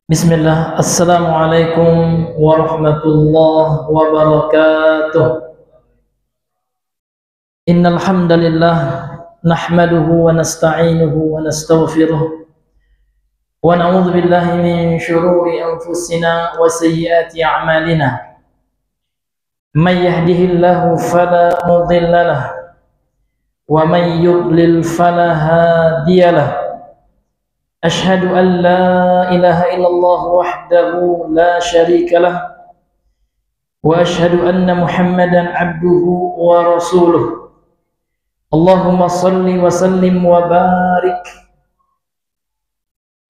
Bismillah, Assalamualaikum warahmatullahi wabarakatuh. Innal hamdalillah nahmaduhu wa nasta'inuhu wa nastaghfiruh wa na'udzu billahi min shururi anfusina wa sayyiati a'malina. May yahdihillahu fala mudilla lahu wa may yudlil fala hadiya lahu. أشهد أن لا إله إلا الله وحده لا شريك له وأشهد أن محمدا عبده ورسوله اللهم صل وسلم وبارك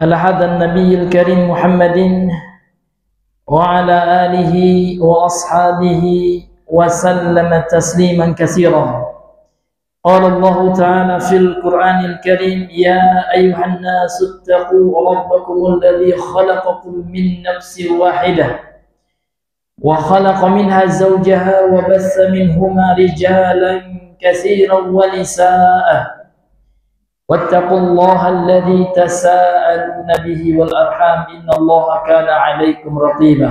على هذا النبي الكريم محمد وعلى آله وأصحابه وسلم تسليما كثيرا. قال الله تعالى في القرآن الكريم يا أيها الناس اتقوا ربكم الذي خلقكم من نفس واحدة وخلق منها زوجها وبث منهما رجالا كثيرا ونساء واتقوا الله الذي تساءلون به والأرحام إن الله كان عليكم رقيبا.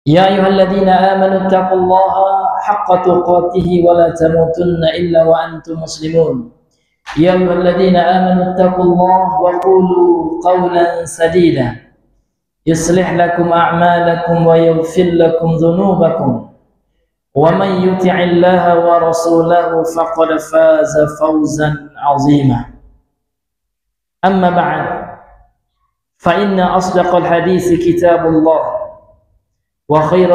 يا أيها الذين آمنوا اتقوا الله حق تقاته ولا تموتن إلا وأنتم مسلمون. يا أيها الذين آمنوا اتقوا الله وقولوا قولا سديدا يصلح لكم أعمالكم ويغفر لكم ذنوبكم ومن يطع الله ورسوله فقد فاز فوزا عظيما. أما بعد فإن أصدق الحديث كتاب الله وخير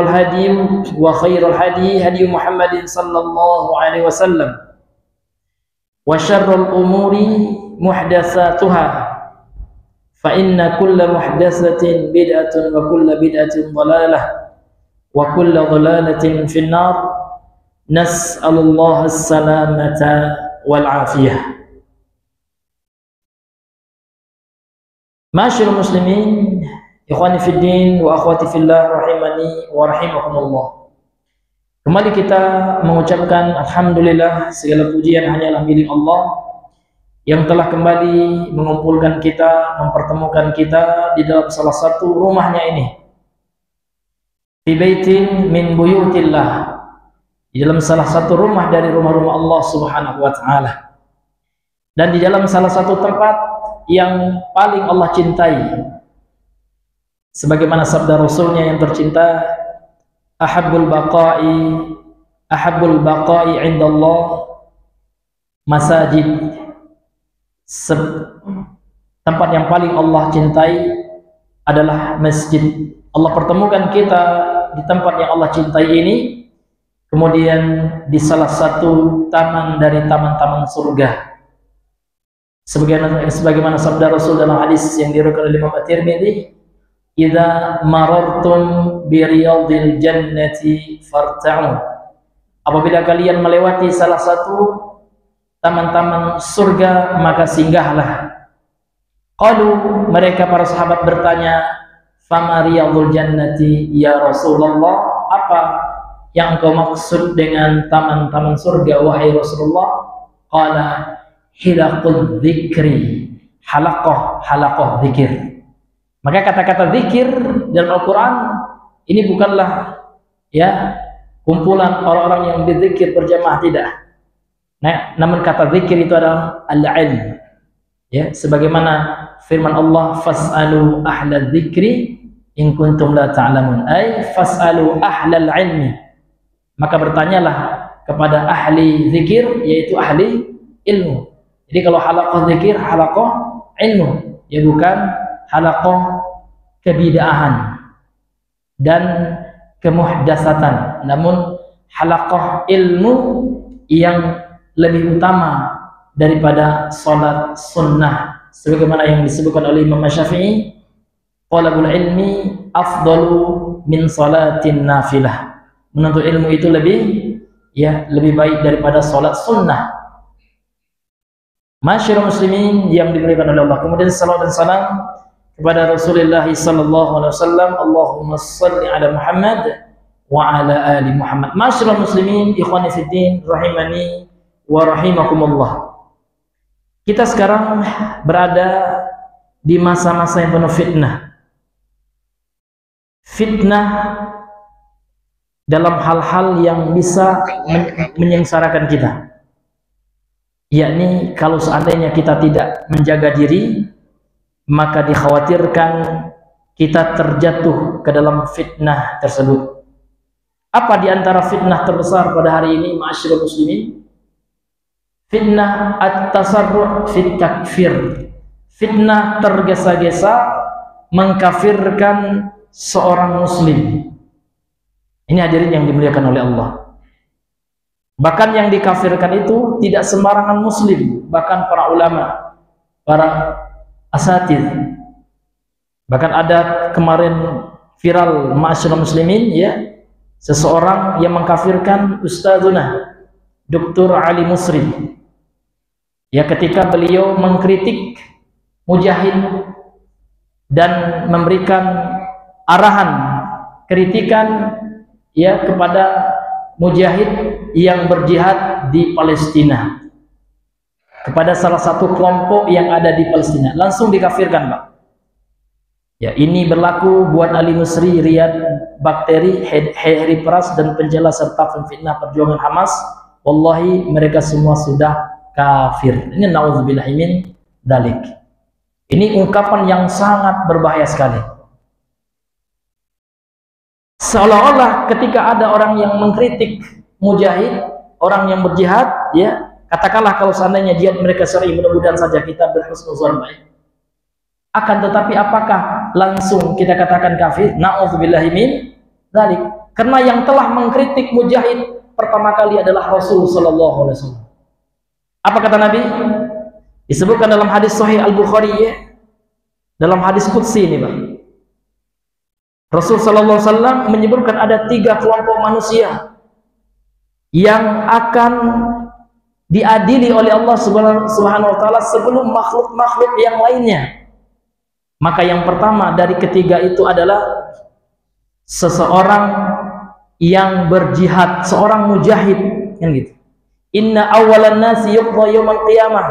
الهدي هدي محمد صلى الله عليه وسلم وشر الأمور محدثاتها فإن كل محدثة بدعة وكل بدعة ضلالة وكل ضلالة في النار نسأل الله السلامة والعافية. Ma'asyiral muslimin, ikhwani fid din wa akhwati fillah rahimani wa rahimakumullah. Kembali kita mengucapkan alhamdulillah, segala pujian hanyalah milik Allah yang telah kembali mengumpulkan kita, mempertemukan kita di dalam salah satu rumahnya ini. Fi baitin min buyutillah, di dalam salah satu rumah dari rumah-rumah Allah Subhanahu wa taala. Dan di dalam salah satu tempat yang paling Allah cintai, sebagaimana sabda Rasulnya yang tercinta, ahabbul baqa'i indallah masajid. Tempat yang paling Allah cintai adalah masjid. Allah pertemukan kita di tempat yang Allah cintai ini, kemudian di salah satu taman dari taman-taman surga. Sebagaimana sabda Rasul dalam hadis yang diriwayatkan oleh Imam At-Tirmidzi, idza marartum bi riyadil jannati farta'u. Apabila kalian melewati salah satu taman-taman surga, maka singgahlah. Qalu, mereka para sahabat bertanya, fama riyadul jannati ya Rasulullah? Apa yang engkau maksud dengan taman-taman surga wahai Rasulullah? Qala hilaqul dzikri, halaqah dzikir. Maka kata-kata zikir dalam Al-Quran ini bukanlah ya kumpulan orang-orang yang berzikir berjamaah, tidak. Nah, namun kata zikir itu adalah al-ilm. Ya, sebagaimana firman Allah, fas'alu ahla dzikri in kuntum la ta'lamun. Ay fas'alu ahlal ilmi. Maka bertanyalah kepada ahli zikir, yaitu ahli ilmu. Jadi kalau halaqah zikir, halaqah ilmu, ya bukan halaqah kebid'ahan dan kemuhdasatan, namun halaqah ilmu yang lebih utama daripada salat sunnah, sebagaimana yang disebutkan oleh Imam Syafi'i, talabul ilmi afdalu min salatin nafilah. Menuntut ilmu itu lebih baik daripada salat sunnah. Masyarul muslimin yang dimuliakan oleh Allah. Kemudian salawat dan salam kepada Rasulullah sallallahu alaihi wasallam. Allahumma shalli ala Muhammad wa ala ali Muhammad. Masyarul muslimin, ikhwani fid din, rahimani wa rahimakumullah. Kita sekarang berada di masa-masa yang penuh fitnah. Fitnah dalam hal-hal yang bisa menyengsarakan kita. Yakni kalau seandainya kita tidak menjaga diri, maka dikhawatirkan kita terjatuh ke dalam fitnah tersebut. Apa di antara fitnah terbesar pada hari ini, ma'asyiral muslimin? Fitnah at-tasarru' fit takfir. Fitnah tergesa-gesa mengkafirkan seorang muslim. Ini hadirin yang dimuliakan oleh Allah. Bahkan yang dikafirkan itu tidak sembarangan muslim, bahkan para ulama, para asatidz. Bahkan ada kemarin viral, ma'asyiral muslimin, ya, seseorang yang mengkafirkan Ustadzuna Dr. Ali Musri. Ya, ketika beliau mengkritik mujahid dan memberikan arahan kritikan, ya, kepada mujahid yang berjihad di Palestina, kepada salah satu kelompok yang ada di Palestina, langsung dikafirkan, Pak. Ya, ini berlaku buat Ali Musri, Riyad Bakteri, Harry Pras, dan penjelas serta pemfitnah perjuangan Hamas. Wallahi mereka semua sudah kafir. Ini na'udzubillahi min dzalik. Ini ungkapan yang sangat berbahaya sekali. Seolah-olah ketika ada orang yang mengkritik mujahid, orang yang berjihad, ya, katakanlah kalau seandainya jihad mereka syar'i, mudah-mudahan saja kita berhusnuzon baik. Akan tetapi apakah langsung kita katakan kafir? Na'udzubillahi min dzalik. Karena yang telah mengkritik mujahid pertama kali adalah Rasul sallallahu alaihi wasallam. Apa kata Nabi? Disebutkan dalam hadis Sahih Al-Bukhari, ya, dalam hadis qudsi ini, Pak. Rasul sallallahu alaihi wasallam menyebutkan ada 3 kelompok manusia yang akan diadili oleh Allah Subhanahu wa taala sebelum makhluk-makhluk yang lainnya. Maka yang pertama dari ketiga itu adalah seseorang yang berjihad, seorang mujahid, kan gitu. Inna awalan nasi yuqda yaumal qiyamah.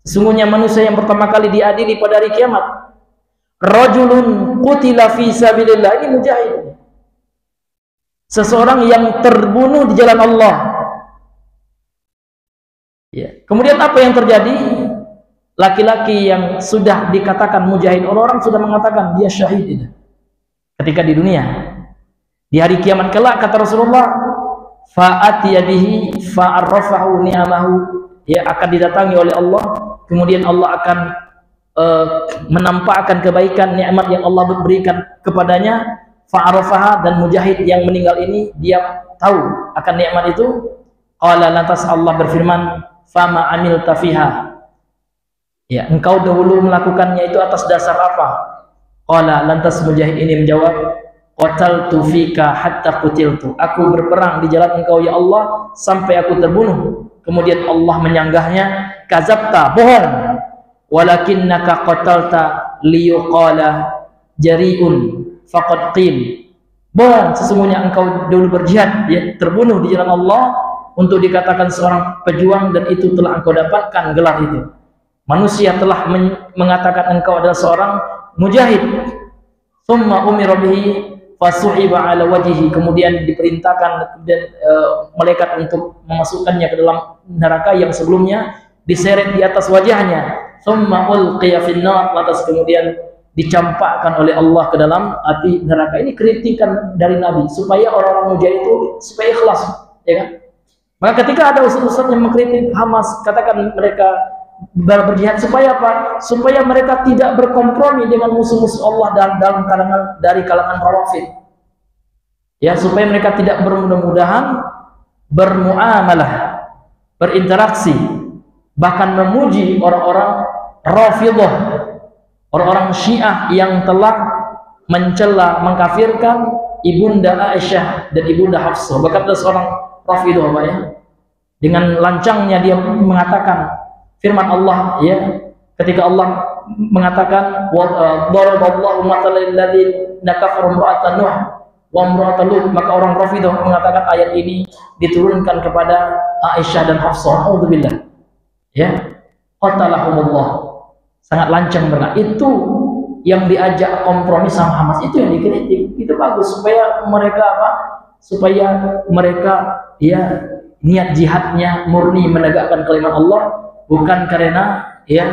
Sesungguhnya manusia yang pertama kali diadili pada hari kiamat, rajulun qutila fi sabilillah. Ini mujahid, seseorang yang terbunuh di jalan Allah. Ya. Kemudian apa yang terjadi? Laki-laki yang sudah dikatakan mujahid, orang-orang sudah mengatakan dia syahid ketika di dunia. Di hari kiamat kelak, kata Rasulullah, fa'atiya bihi fa'arrafahu ni'amahu, ya, akan didatangi oleh Allah, kemudian Allah akan menampakkan kebaikan nikmat yang Allah berikan kepadanya. Fa'arafaha, dan mujahid yang meninggal ini dia tahu akan nikmat itu. Qala, lantas Allah berfirman, fama amilta fiha, ya, engkau dahulu melakukannya itu atas dasar apa? Qala, lantas mujahid ini menjawab, qataltu fika hatta qutiltu, aku berperang di jalan engkau ya Allah sampai aku terbunuh. Kemudian Allah menyanggahnya, kazabta, bohong, walakinnaka qatalta liyuqala jari'un faqad qil, bohong, sesungguhnya engkau dulu berjihad, ya, terbunuh di jalan Allah untuk dikatakan seorang pejuang, dan itu telah engkau dapatkan gelar itu. Manusia telah mengatakan engkau adalah seorang mujahid. Tsumma umira bihi fasuhiba ala wajhihi, kemudian diperintahkan kemudian malaikat untuk memasukkannya ke dalam neraka yang sebelumnya diseret di atas wajahnya, thumma ulqiya finnar, lantas kemudian dicampakkan oleh Allah ke dalam api neraka. Ini kritikan dari Nabi supaya orang-orang mujahid itu supaya ikhlas, ya kan? Maka ketika ada ustaz-ustaz yang mengkritik Hamas, katakan mereka berjihad supaya apa? Supaya mereka tidak berkompromi dengan musuh-musuh Allah dalam kalangan Rawafid. Ya, supaya mereka tidak bermudah-mudahan bermuamalah, berinteraksi, bahkan memuji orang-orang Rafidhah, orang-orang Syiah yang telah mencela, mengkafirkan Ibunda Aisyah dan Ibunda Hafsah. Bahkan ada seorang Rafidhah, Pak, ya, dengan lancangnya dia mengatakan firman Allah, ya, ketika Allah mengatakan daraballahu mathalan lil ladzina kafaru imra'atan Nuh wa imra'atan Lut, maka orang Rafidhah mengatakan ayat ini diturunkan kepada Aisyah dan Hafsah. Auzubillah. Ya, qatalahumullah. Sangat lancang mereka. Itu yang diajak kompromi sama Hamas, itu yang dikritik. Itu bagus supaya mereka apa? Supaya mereka ya niat jihadnya murni menegakkan kalimat Allah, bukan karena ya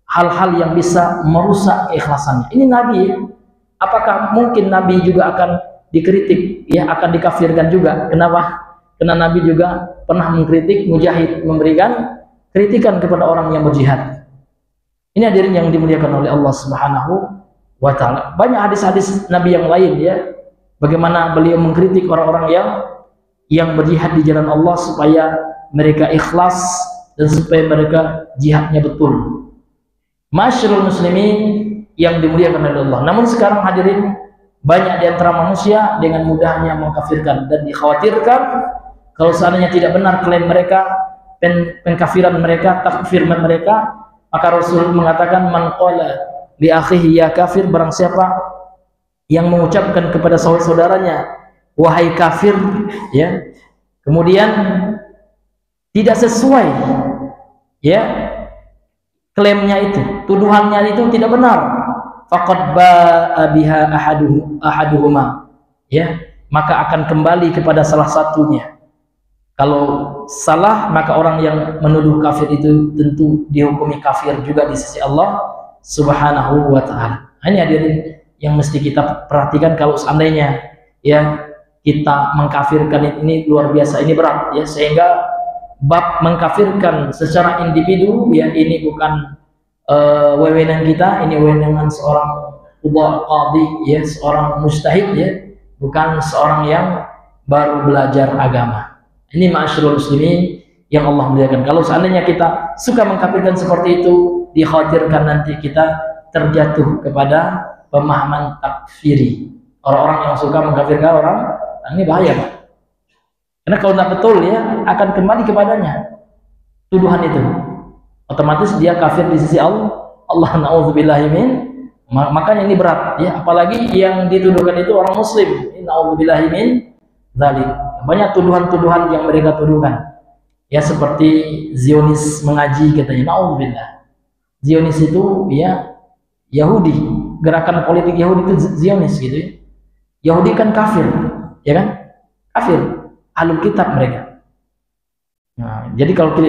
hal-hal yang bisa merusak keikhlasannya. Ini Nabi, ya. Apakah mungkin Nabi juga akan dikritik, ya, akan dikafirkan juga? Kenapa? Karena Nabi juga pernah mengkritik mujahid, memberikan kritikan kepada orang yang berjihad. Ini hadirin yang dimuliakan oleh Allah Subhanahu wa taala. Banyak hadis-hadis Nabi yang lain, ya, bagaimana beliau mengkritik orang-orang yang berjihad di jalan Allah supaya mereka ikhlas dan supaya mereka jihadnya betul. Masyarul muslimin yang dimuliakan oleh Allah. Namun sekarang hadirin, banyak di antara manusia dengan mudahnya mengkafirkan dan dikhawatirkan kalau seandainya tidak benar klaim mereka, pengkafiran mereka, takfiran mereka, maka Rasul mengatakan man qala li akhihi ya kafir, barang siapa yang mengucapkan kepada saudara-saudaranya wahai kafir, ya, kemudian tidak sesuai, ya, klaimnya itu, tuduhannya itu tidak benar, faqad ba'a biha ahaduhuma, ya, maka akan kembali kepada salah satunya. Kalau salah, maka orang yang menuduh kafir itu tentu dihukumi kafir juga di sisi Allah Subhanahu wa taala. Ini hadirin yang mesti kita perhatikan kalau seandainya, ya, kita mengkafirkan ini luar biasa, ini berat, ya, sehingga bab mengkafirkan secara individu, ya, ini bukan wewenang kita, ini wewenang seorang qadhi, ya, seorang mujtahid, ya, bukan seorang yang baru belajar agama. Ini ma'asyiral muslimin yang Allah muliakan. Kalau seandainya kita suka mengkafirkan seperti itu, dikhawatirkan nanti kita terjatuh kepada pemahaman takfiri. Orang-orang yang suka mengkafirkan orang, ini bahaya, Pak. Karena kalau tidak betul, ya, akan kembali kepadanya tuduhan itu. Otomatis dia kafir di sisi Allah. Allah na'udzubillahi min. Makanya ini berat, ya, apalagi yang dituduhkan itu orang muslim. Na'udzubillahi min dzalik. Banyak tuduhan-tuduhan yang mereka tuduhkan, ya, seperti Zionis mengaji, katanya. Na'udzubillah. Zionis itu, ya, Yahudi, gerakan politik Yahudi itu Zionis, gitu, ya. Yahudi kan kafir, ya kan? Kafir, ahlul kitab mereka. Nah, jadi kalau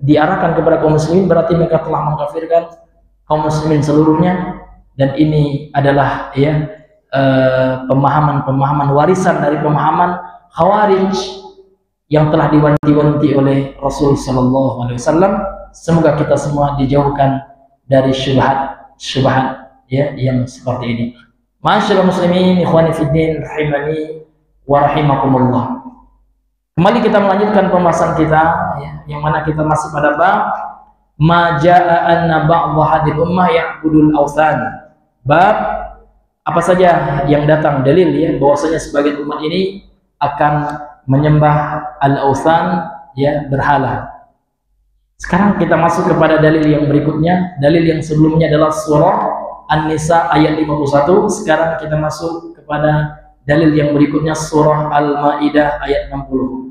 diarahkan kepada kaum muslimin, berarti mereka telah mengkafirkan kaum muslimin seluruhnya. Dan ini adalah, ya, pemahaman warisan dari pemahaman Khawarij yang telah diwanti-wanti oleh Rasul sallallahu alaihi wasallam. Semoga kita semua dijauhkan dari syubhat, ya, yang seperti ini. Masyaallah muslimin, ikhwani fid din, rahimani wa rahimakumullah. Kembali kita melanjutkan pembahasan kita, ya, yang mana kita masih pada bab ma jaa anna ba'dha hadhihi ummah ya'budul awthan. Bab apa saja yang datang dalil, ya, bahwasanya sebagian umat ini akan menyembah al-awthan, ya, berhala. Sekarang kita masuk kepada dalil yang berikutnya. Dalil yang sebelumnya adalah surah An-Nisa ayat 51. Sekarang kita masuk kepada dalil yang berikutnya, surah Al-Maidah ayat 60.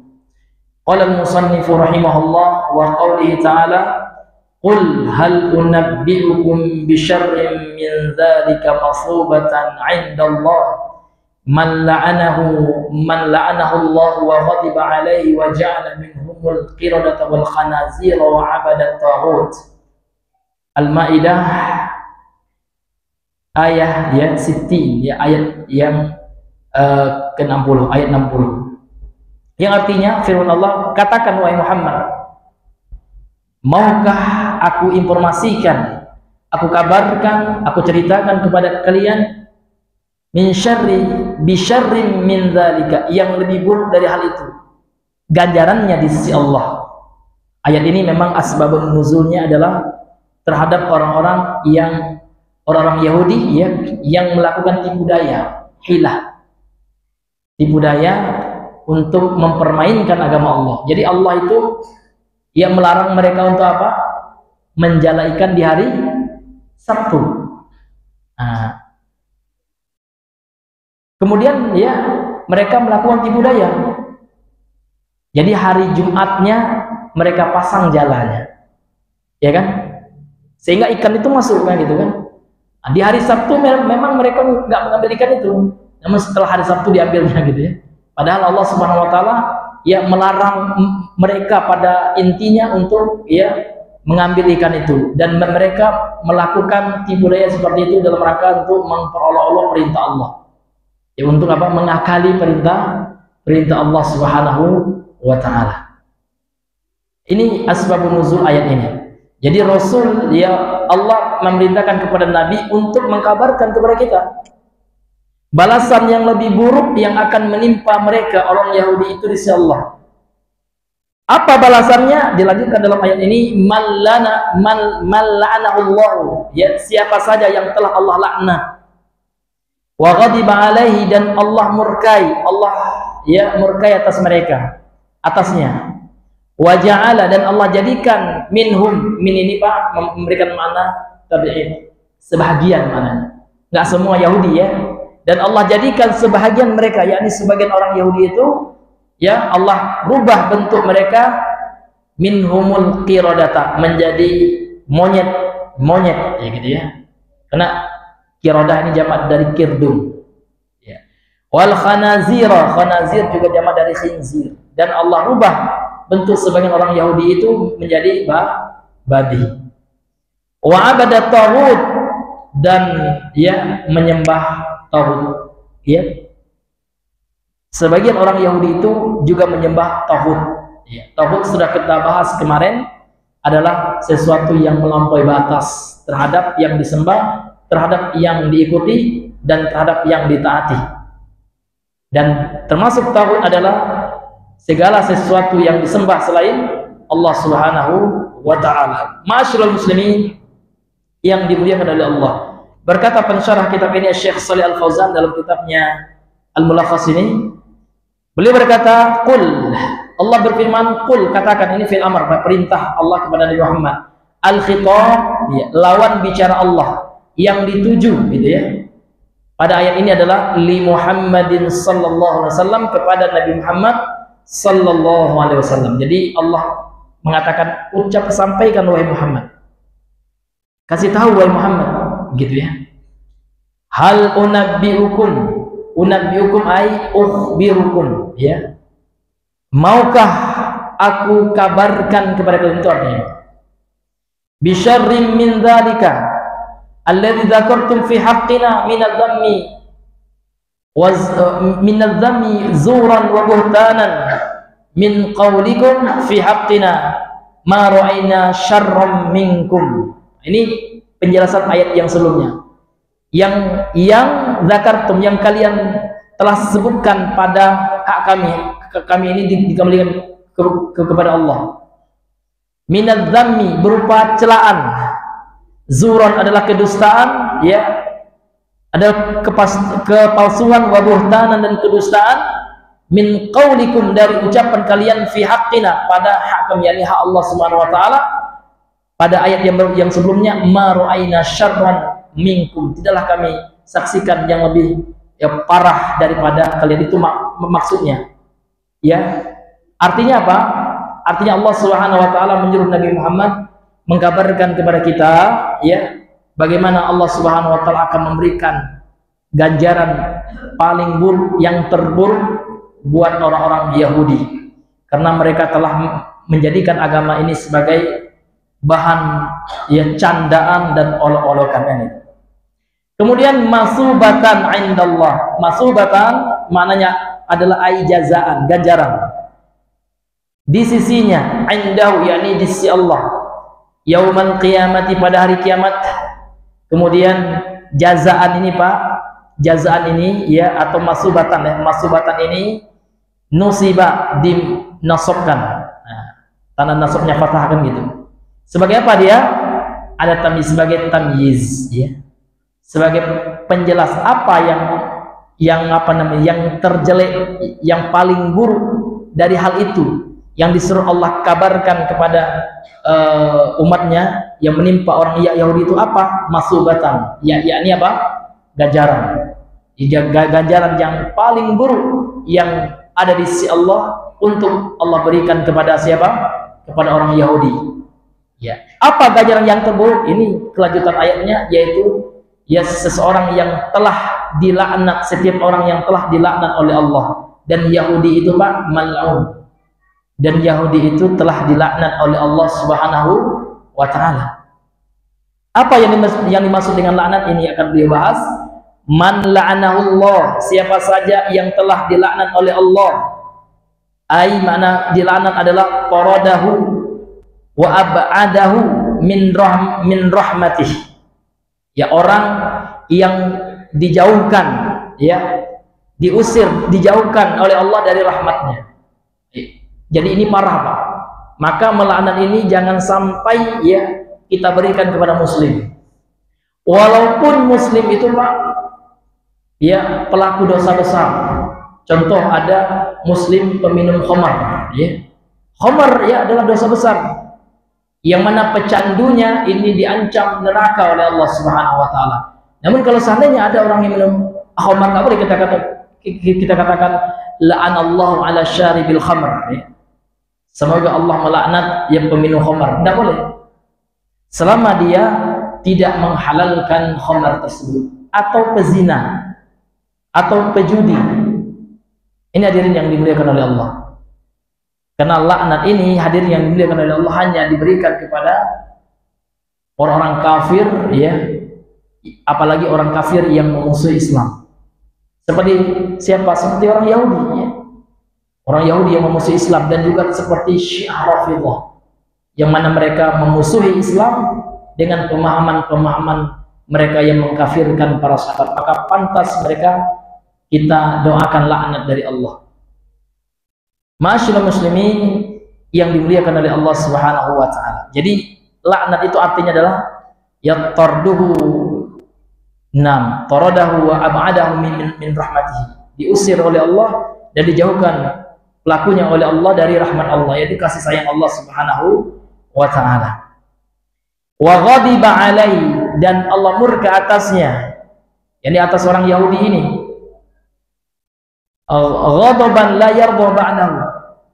Qala al-musannifu rahimahullah wa qawlihi ta'ala qul hal unabbi'ukum bi syarrin min dzalika masubatan 'inda Allah man la'anahu Allah wa ghadiba alaihi wa ja'ala minhumul qiradata wal khanazira wa 'abadat taghut. Al-Maidah ayat ya 60 ya, ayat yang ke-60, ayat 60. Yang artinya firman Allah, katakan wahai Muhammad, maukah aku informasikan, aku kabarkan, aku ceritakan kepada kalian min syarri bi syarrin min dzalika, yang lebih buruk dari hal itu, ganjarannya di sisi Allah. Ayat ini memang asbabun nuzulnya adalah terhadap orang-orang Yahudi ya, yang melakukan tipu daya, hilah, tipu daya untuk mempermainkan agama Allah. Jadi Allah itu yang melarang mereka untuk apa? Menjala ikan di hari Sabtu. Nah, kemudian ya mereka melakukan tipu daya. Jadi hari Jumatnya mereka pasang jalanya, ya kan? Sehingga ikan itu masuk kan gitu kan? Nah, di hari Sabtu memang mereka nggak mengambil ikan itu, namun setelah hari Sabtu diambilnya gitu ya. Padahal Allah Subhanahu Wa Taala ya melarang mereka pada intinya untuk ya mengambil ikan itu, dan mereka melakukan tipu daya seperti itu dalam rangka untuk memperolok-olok perintah Allah. Ya untuk apa? Mengakali perintah Allah Subhanahu Wa Taala. Ini asbabun nuzul ayat ini. Jadi Rasul ya Allah memerintahkan kepada Nabi untuk mengkabarkan kepada kita balasan yang lebih buruk yang akan menimpa mereka orang Yahudi itu di sisi Allah. Apa balasannya? Dilanjutkan dalam ayat ini, man la'anahu Allah, ya siapa saja yang telah Allah laknat, wa ghadiba alaihi, dan Allah murkai, Allah ya murkai atas mereka, atasnya, wa ja'ala, dan Allah jadikan minhum, min ini Pak memberikan makna tabi'in, sebahagian maknanya, nggak semua Yahudi ya. Dan Allah jadikan sebahagian mereka, yakni sebagian orang Yahudi itu, ya Allah rubah bentuk mereka, minhumul qiradata, menjadi monyet ya gitu ya. Karena qiradah ini jamak dari kirdun. Ya. Wal khanazira, khanazir juga jamak dari khinzir. Dan Allah rubah bentuk sebagian orang Yahudi itu menjadi babi. Wa abadat taghut, dan ya menyembah tauhid, ya. Sebagian orang Yahudi itu juga menyembah tauhid. Ya. Tauhid sudah kita bahas kemarin, adalah sesuatu yang melampaui batas terhadap yang disembah, terhadap yang diikuti, dan terhadap yang ditaati. Dan termasuk tauhid adalah segala sesuatu yang disembah selain Allah Subhanahu Wa Taala. Ma'asyiral muslimin yang dimuliakan oleh Allah. Berkata pensyarah kitab ini Syekh Shalih Al Fauzan dalam kitabnya Al-Mulakhas ini, beliau berkata, qul, Allah berfirman, qul, katakan, ini fil amr, perintah Allah kepada Nabi Muhammad. Al-khitab, ya, lawan bicara Allah yang dituju gitu ya. Pada ayat ini adalah li Muhammadin sallallahu alaihi wasallam, kepada Nabi Muhammad sallallahu alaihi wasallam. Jadi Allah mengatakan, ucap, sampaikan wahai Muhammad. Kasih tahu wahai Muhammad, gitu ya. Hal unabbiukum ay ukhbirukum, ya. Maukah aku kabarkan kepada kalian, itu artinya. Bi syarrin min dzalika alladzi dzakartum fi haqqina min adh-dhammi min adh-dhammi zuran wa buhtanan min qawlikum fi haqqina ma ra'ayna syarran minkum. Ini penjelasan ayat yang sebelumnya, yang zakartum, yang kalian telah sebutkan pada hak kami ini dikembalikan kepada Allah. Minadz dzammi, berupa celaan. Zuran adalah kedustaan, ya, ada kepalsuan, wa buhtanan, dan kedustaan, min qaulikum, dari ucapan kalian, fi haqqina, pada hak kami, yakni hak Allah Subhanahu Wa Taala. Pada ayat yang sebelumnya, ma ra'ayna syarran minkum, tidaklah kami saksikan yang lebih ya parah daripada kalian. Itu maksudnya, ya. Artinya apa? Artinya Allah Subhanahu Wa Taala menyuruh Nabi Muhammad mengkabarkan kepada kita, ya, bagaimana Allah Subhanahu Wa Taala akan memberikan ganjaran paling buruk yang terburuk buat orang-orang Yahudi, karena mereka telah menjadikan agama ini sebagai bahan yang candaan dan olok-olokan ini. Kemudian masubatan indallah. Masubatan maknanya adalah jazaan, ganjaran di sisinya, indahu yakni di sisi Allah, yaumal qiyamati, pada hari kiamat. Kemudian jazaan ini Pak, jazaan ini ya, atau masubatan ya, masubatan ini nusiba, dinasobkan. Nah, tanda nasabnya fathah kan gitu. Sebagai apa dia? Ada tamyiz, sebagai tamyiz ya. Sebagai penjelas apa yang apa namanya, yang terjelek, yang paling buruk dari hal itu yang disuruh Allah kabarkan kepada umatnya yang menimpa orang Yahudi itu apa? Masubatan, yakni apa? Ganjaran. Ganjaran yang paling buruk yang ada di sisi Allah untuk Allah berikan kepada siapa? Kepada orang Yahudi. Ya. Apa ganjaran yang terburuk? Ini kelanjutan ayatnya, yaitu ya seseorang yang telah dilaknat, setiap orang yang telah dilaknat oleh Allah. Dan Yahudi itu Pak mal'un. Dan Yahudi itu telah dilaknat oleh Allah Subhanahu wa taala. Apa yang dimaksud dengan laknat ini akan beliau bahas. Man la'anahullah, siapa saja yang telah dilaknat oleh Allah. Ai mana dilaknat adalah qaradahu wa ab'adahu min rahmatih. Ya, orang yang dijauhkan, ya, diusir, dijauhkan oleh Allah dari rahmatnya. Jadi ini parah Pak. Maka melaknat ini jangan sampai ya kita berikan kepada muslim. Walaupun muslim itu Pak ya pelaku dosa besar. Contoh, ada muslim peminum khamar ya. Khamar ya adalah dosa besar, yang mana pecandunya ini diancam neraka oleh Allah Subhanahu wa taala. Namun kalau seandainya ada orang yang minum khamar, enggak boleh kita katakan la'anallahu ala syaribil khamr ya. Semoga Allah melaknat yang peminum khamar. Tidak boleh. Selama dia tidak menghalalkan khamar tersebut, atau pezina, atau pejudi. Ini hadirin yang dimuliakan oleh Allah. Karena laknat ini hadirin yang dimuliakan oleh Allah hanya diberikan kepada orang-orang kafir ya, apalagi orang kafir yang memusuhi Islam. Seperti siapa? Seperti orang Yahudi ya. Orang Yahudi yang memusuhi Islam, dan juga seperti Syiah Rafidhah yang mana mereka memusuhi Islam dengan pemahaman-pemahaman mereka yang mengkafirkan para sahabat. Maka pantas mereka kita doakan laknat dari Allah. Ma'asyiral muslimin yang dimuliakan oleh Allah Subhanahu wa taala. Jadi laknat itu artinya adalah ya tarduhu taradahu wa ab'adahu min rahmatihi. Diusir oleh Allah dan dijauhkan pelakunya oleh Allah dari rahmat Allah, yaitu kasih sayang Allah Subhanahu wa taala. Wa ghadiba alaihi, dan Allah murka atasnya, yakni atas orang Yahudi ini. Ghadaban la yarda ba'dahu.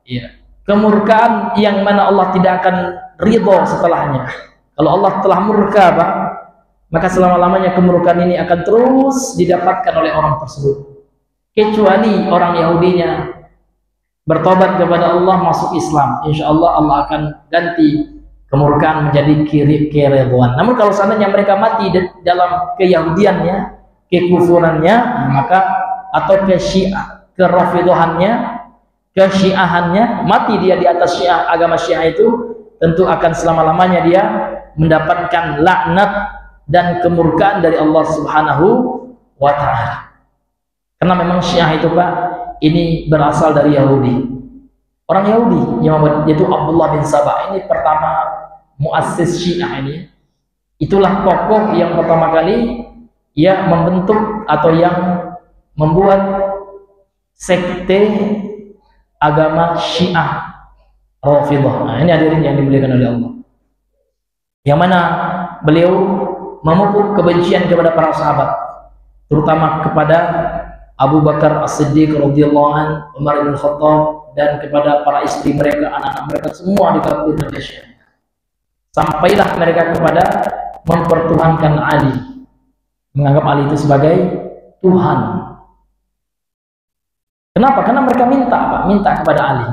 Ya, kemurkaan yang mana Allah tidak akan ridha setelahnya. Kalau Allah telah murka Pak, maka selama-lamanya kemurkaan ini akan terus didapatkan oleh orang tersebut, kecuali orang Yahudinya bertobat kepada Allah, masuk Islam. Insya Allah Allah akan ganti kemurkaan menjadi keridhaan. Namun kalau seandainya mereka mati dalam keyahudiannya, kekufurannya, maka atau kerafidhahannya, kesyiahannya, mati dia di atas syiah, agama syiah itu, tentu akan selama-lamanya dia mendapatkan laknat dan kemurkaan dari Allah Subhanahu wa taala. Karena memang syiah itu Pak, ini berasal dari Yahudi. Orang Yahudi yang membuat, yaitu Abdullah bin Sabah, ini pertama muassis Syiah ini. Itulah tokoh yang pertama kali ya membentuk atau yang membuat sekte agama Syiah Rafidhah. Nah, ini hadirin yang dimuliakan oleh Allah. Yang mana beliau memupuk kebencian kepada para sahabat, terutama kepada Abu Bakar As-Siddiq radhiyallahu anhu, Umar bin Khattab, dan kepada para istri mereka, anak-anak mereka, semua dikafirkan oleh Syiah. Sampailah mereka kepada mempertuhankan Ali, menganggap Ali itu sebagai Tuhan. Kenapa? Karena mereka minta apa? Minta kepada Ali.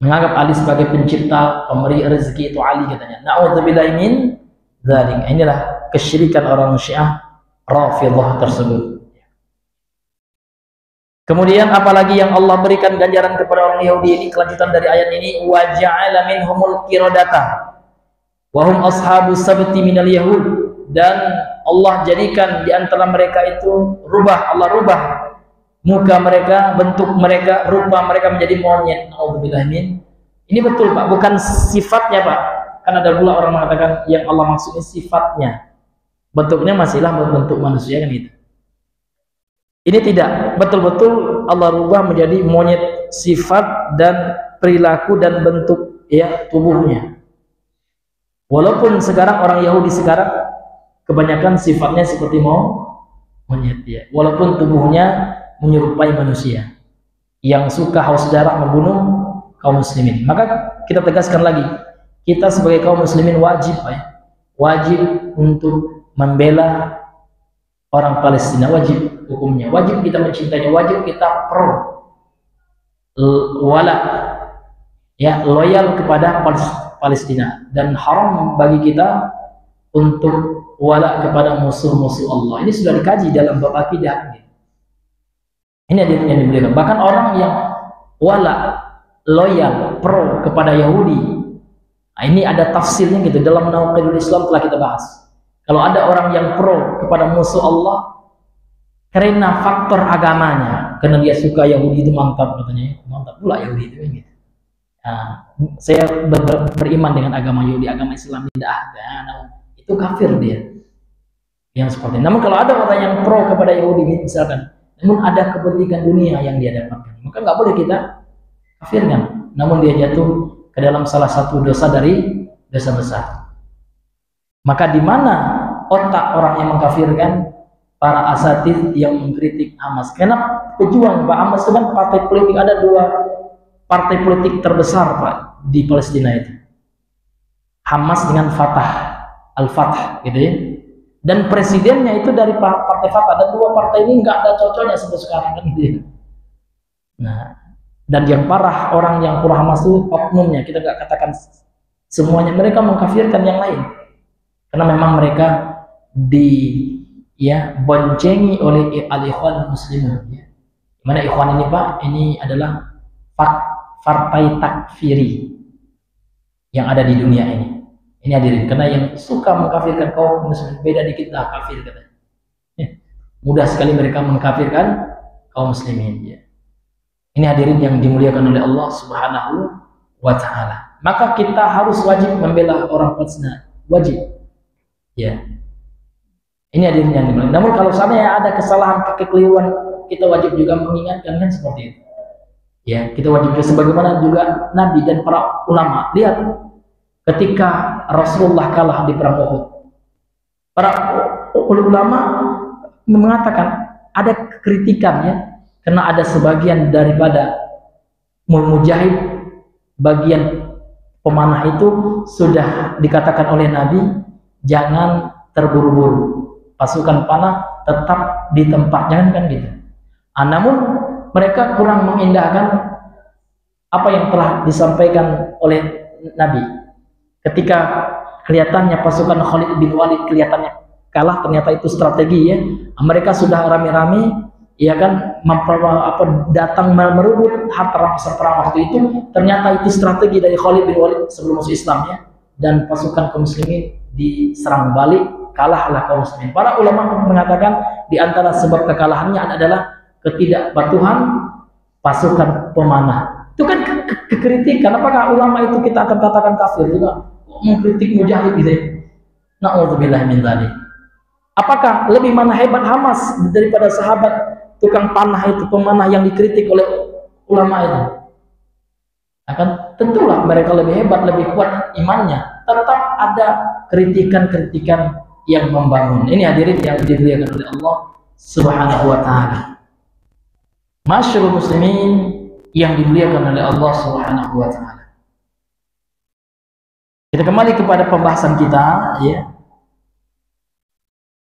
Menganggap Ali sebagai pencipta, pemberi rezeki, itu Ali katanya. Na'udzubillahi min dzalik. Inilah kesyirikan orang Syiah Rafidhah tersebut. Kemudian apalagi yang Allah berikan ganjaran kepada orang Yahudi ini, kelanjutan dari ayat ini, wa ja'ala minhumul qiradata wa hum ashabus sabti minal yahud, dan Allah jadikan di antara mereka itu Allah rubah muka mereka, bentuk mereka, rupa mereka menjadi monyet. Naudzubillah min. Ini betul Pak, bukan sifatnya Pak. Kan ada pula orang mengatakan yang Allah maksudnya sifatnya. Bentuknya masihlah bentuk manusia kan gitu. Ini tidak, betul-betul Allah rubah menjadi monyet sifat dan perilaku dan bentuk ya tubuhnya. Walaupun sekarang orang Yahudi sekarang kebanyakan sifatnya seperti monyet ya. Walaupun tubuhnya menyerupai manusia yang suka haus darah membunuh kaum muslimin. Maka kita tegaskan lagi, kita sebagai kaum muslimin wajib untuk membela orang Palestina, wajib hukumnya, wajib kita mencintainya, wajib kita wala ya, loyal kepada Palestina, dan haram bagi kita untuk wala kepada musuh-musuh Allah. Ini sudah dikaji dalam bab akidah. Ini yang dimuliakan. Bahkan orang yang wala, loyal, pro kepada Yahudi, nah, ini ada tafsirnya gitu dalam Nawaqidul Islam, telah kita bahas. Kalau ada orang yang pro kepada musuh Allah karena faktor agamanya, karena dia suka Yahudi itu mantap katanya, mantap pula Yahudi itu gitu. Nah, saya beriman dengan agama Yahudi, agama Islam tidak ada, nah, itu kafir dia. Yang seperti. Namun kalau ada orang yang pro kepada Yahudi misalkan, namun ada kepentingan dunia yang dia dapatkan, maka nggak boleh kita kafirkan. Namun dia jatuh ke dalam salah satu dosa dari dosa besar. Maka di mana otak orang yang mengkafirkan? Para asatid yang mengkritik Hamas. Karena pejuang Pak Hamas itu kan partai politik, ada 2 partai politik terbesar Pak di Palestina itu. Hamas dengan Fatah, Al-Fatah gitu ya. Dan presidennya itu dari partai Fatah, dan 2 partai ini nggak ada cocoknya sampai sekarang kan gitu ya. Nah, dan yang parah orang yang pro Hamas itu oknumnya, kita nggak katakan semuanya, mereka mengkafirkan yang lain. Karena memang mereka boncengi oleh al-ikhwan muslimun ya. Mana ikhwan ini Pak? Ini adalah partai takfiri yang ada di dunia ini. Ini hadirin, karena yang suka mengkafirkan kaum muslimin, beda dikit lah kafir katanya. Mudah sekali mereka mengkafirkan kaum muslimin ya. Ini hadirin yang dimuliakan oleh Allah Subhanahu wa taala. Maka kita harus wajib membela orang Palestina, wajib. Ya. Ini hadirin yang dimuliakan. Namun kalau seandainya ada kesalahan, kekeliruan, kita wajib juga mengingatkan kan seperti itu. Ya, kita wajib juga sebagaimana juga Nabi dan para ulama. Lihat ketika Rasulullah kalah di perang Uhud. Para ulama mengatakan ada kritikan ya, karena ada sebagian daripada mujahid, bagian pemanah itu sudah dikatakan oleh Nabi, jangan terburu-buru, pasukan panah tetap di tempatnya kan gitu. Namun mereka kurang mengindahkan apa yang telah disampaikan oleh Nabi. Ketika kelihatannya pasukan Khalid bin Walid kelihatannya kalah, ternyata itu strategi ya. Mereka sudah rame-rame ya kan datang merebut harta rampasan perang waktu itu, ternyata itu strategi dari Khalid bin Walid sebelum masuk Islam ya. Dan pasukan kaum muslimin diserang balik, kalahlah kaum muslimin. Para ulama mengatakan di antara sebab kekalahannya adalah ketidakpatuhan pasukan pemanah. Itu kan kekritikan. Apakah ulama itu kita akan katakan kafir juga? Mengkritik mujahid gitu ya. Na'udzubillah min dzalik. Apakah lebih mana hebat Hamas daripada sahabat tukang panah itu, pemanah yang dikritik oleh ulama itu? Akan tentulah mereka lebih hebat, lebih kuat imannya. Tetap ada kritikan-kritikan yang membangun. Ini hadirin yang dimuliakan oleh Allah Subhanahu wa taala. Masyarul muslimin yang dimuliakan oleh Allah Subhanahu wa taala. Kita kembali kepada pembahasan kita ya.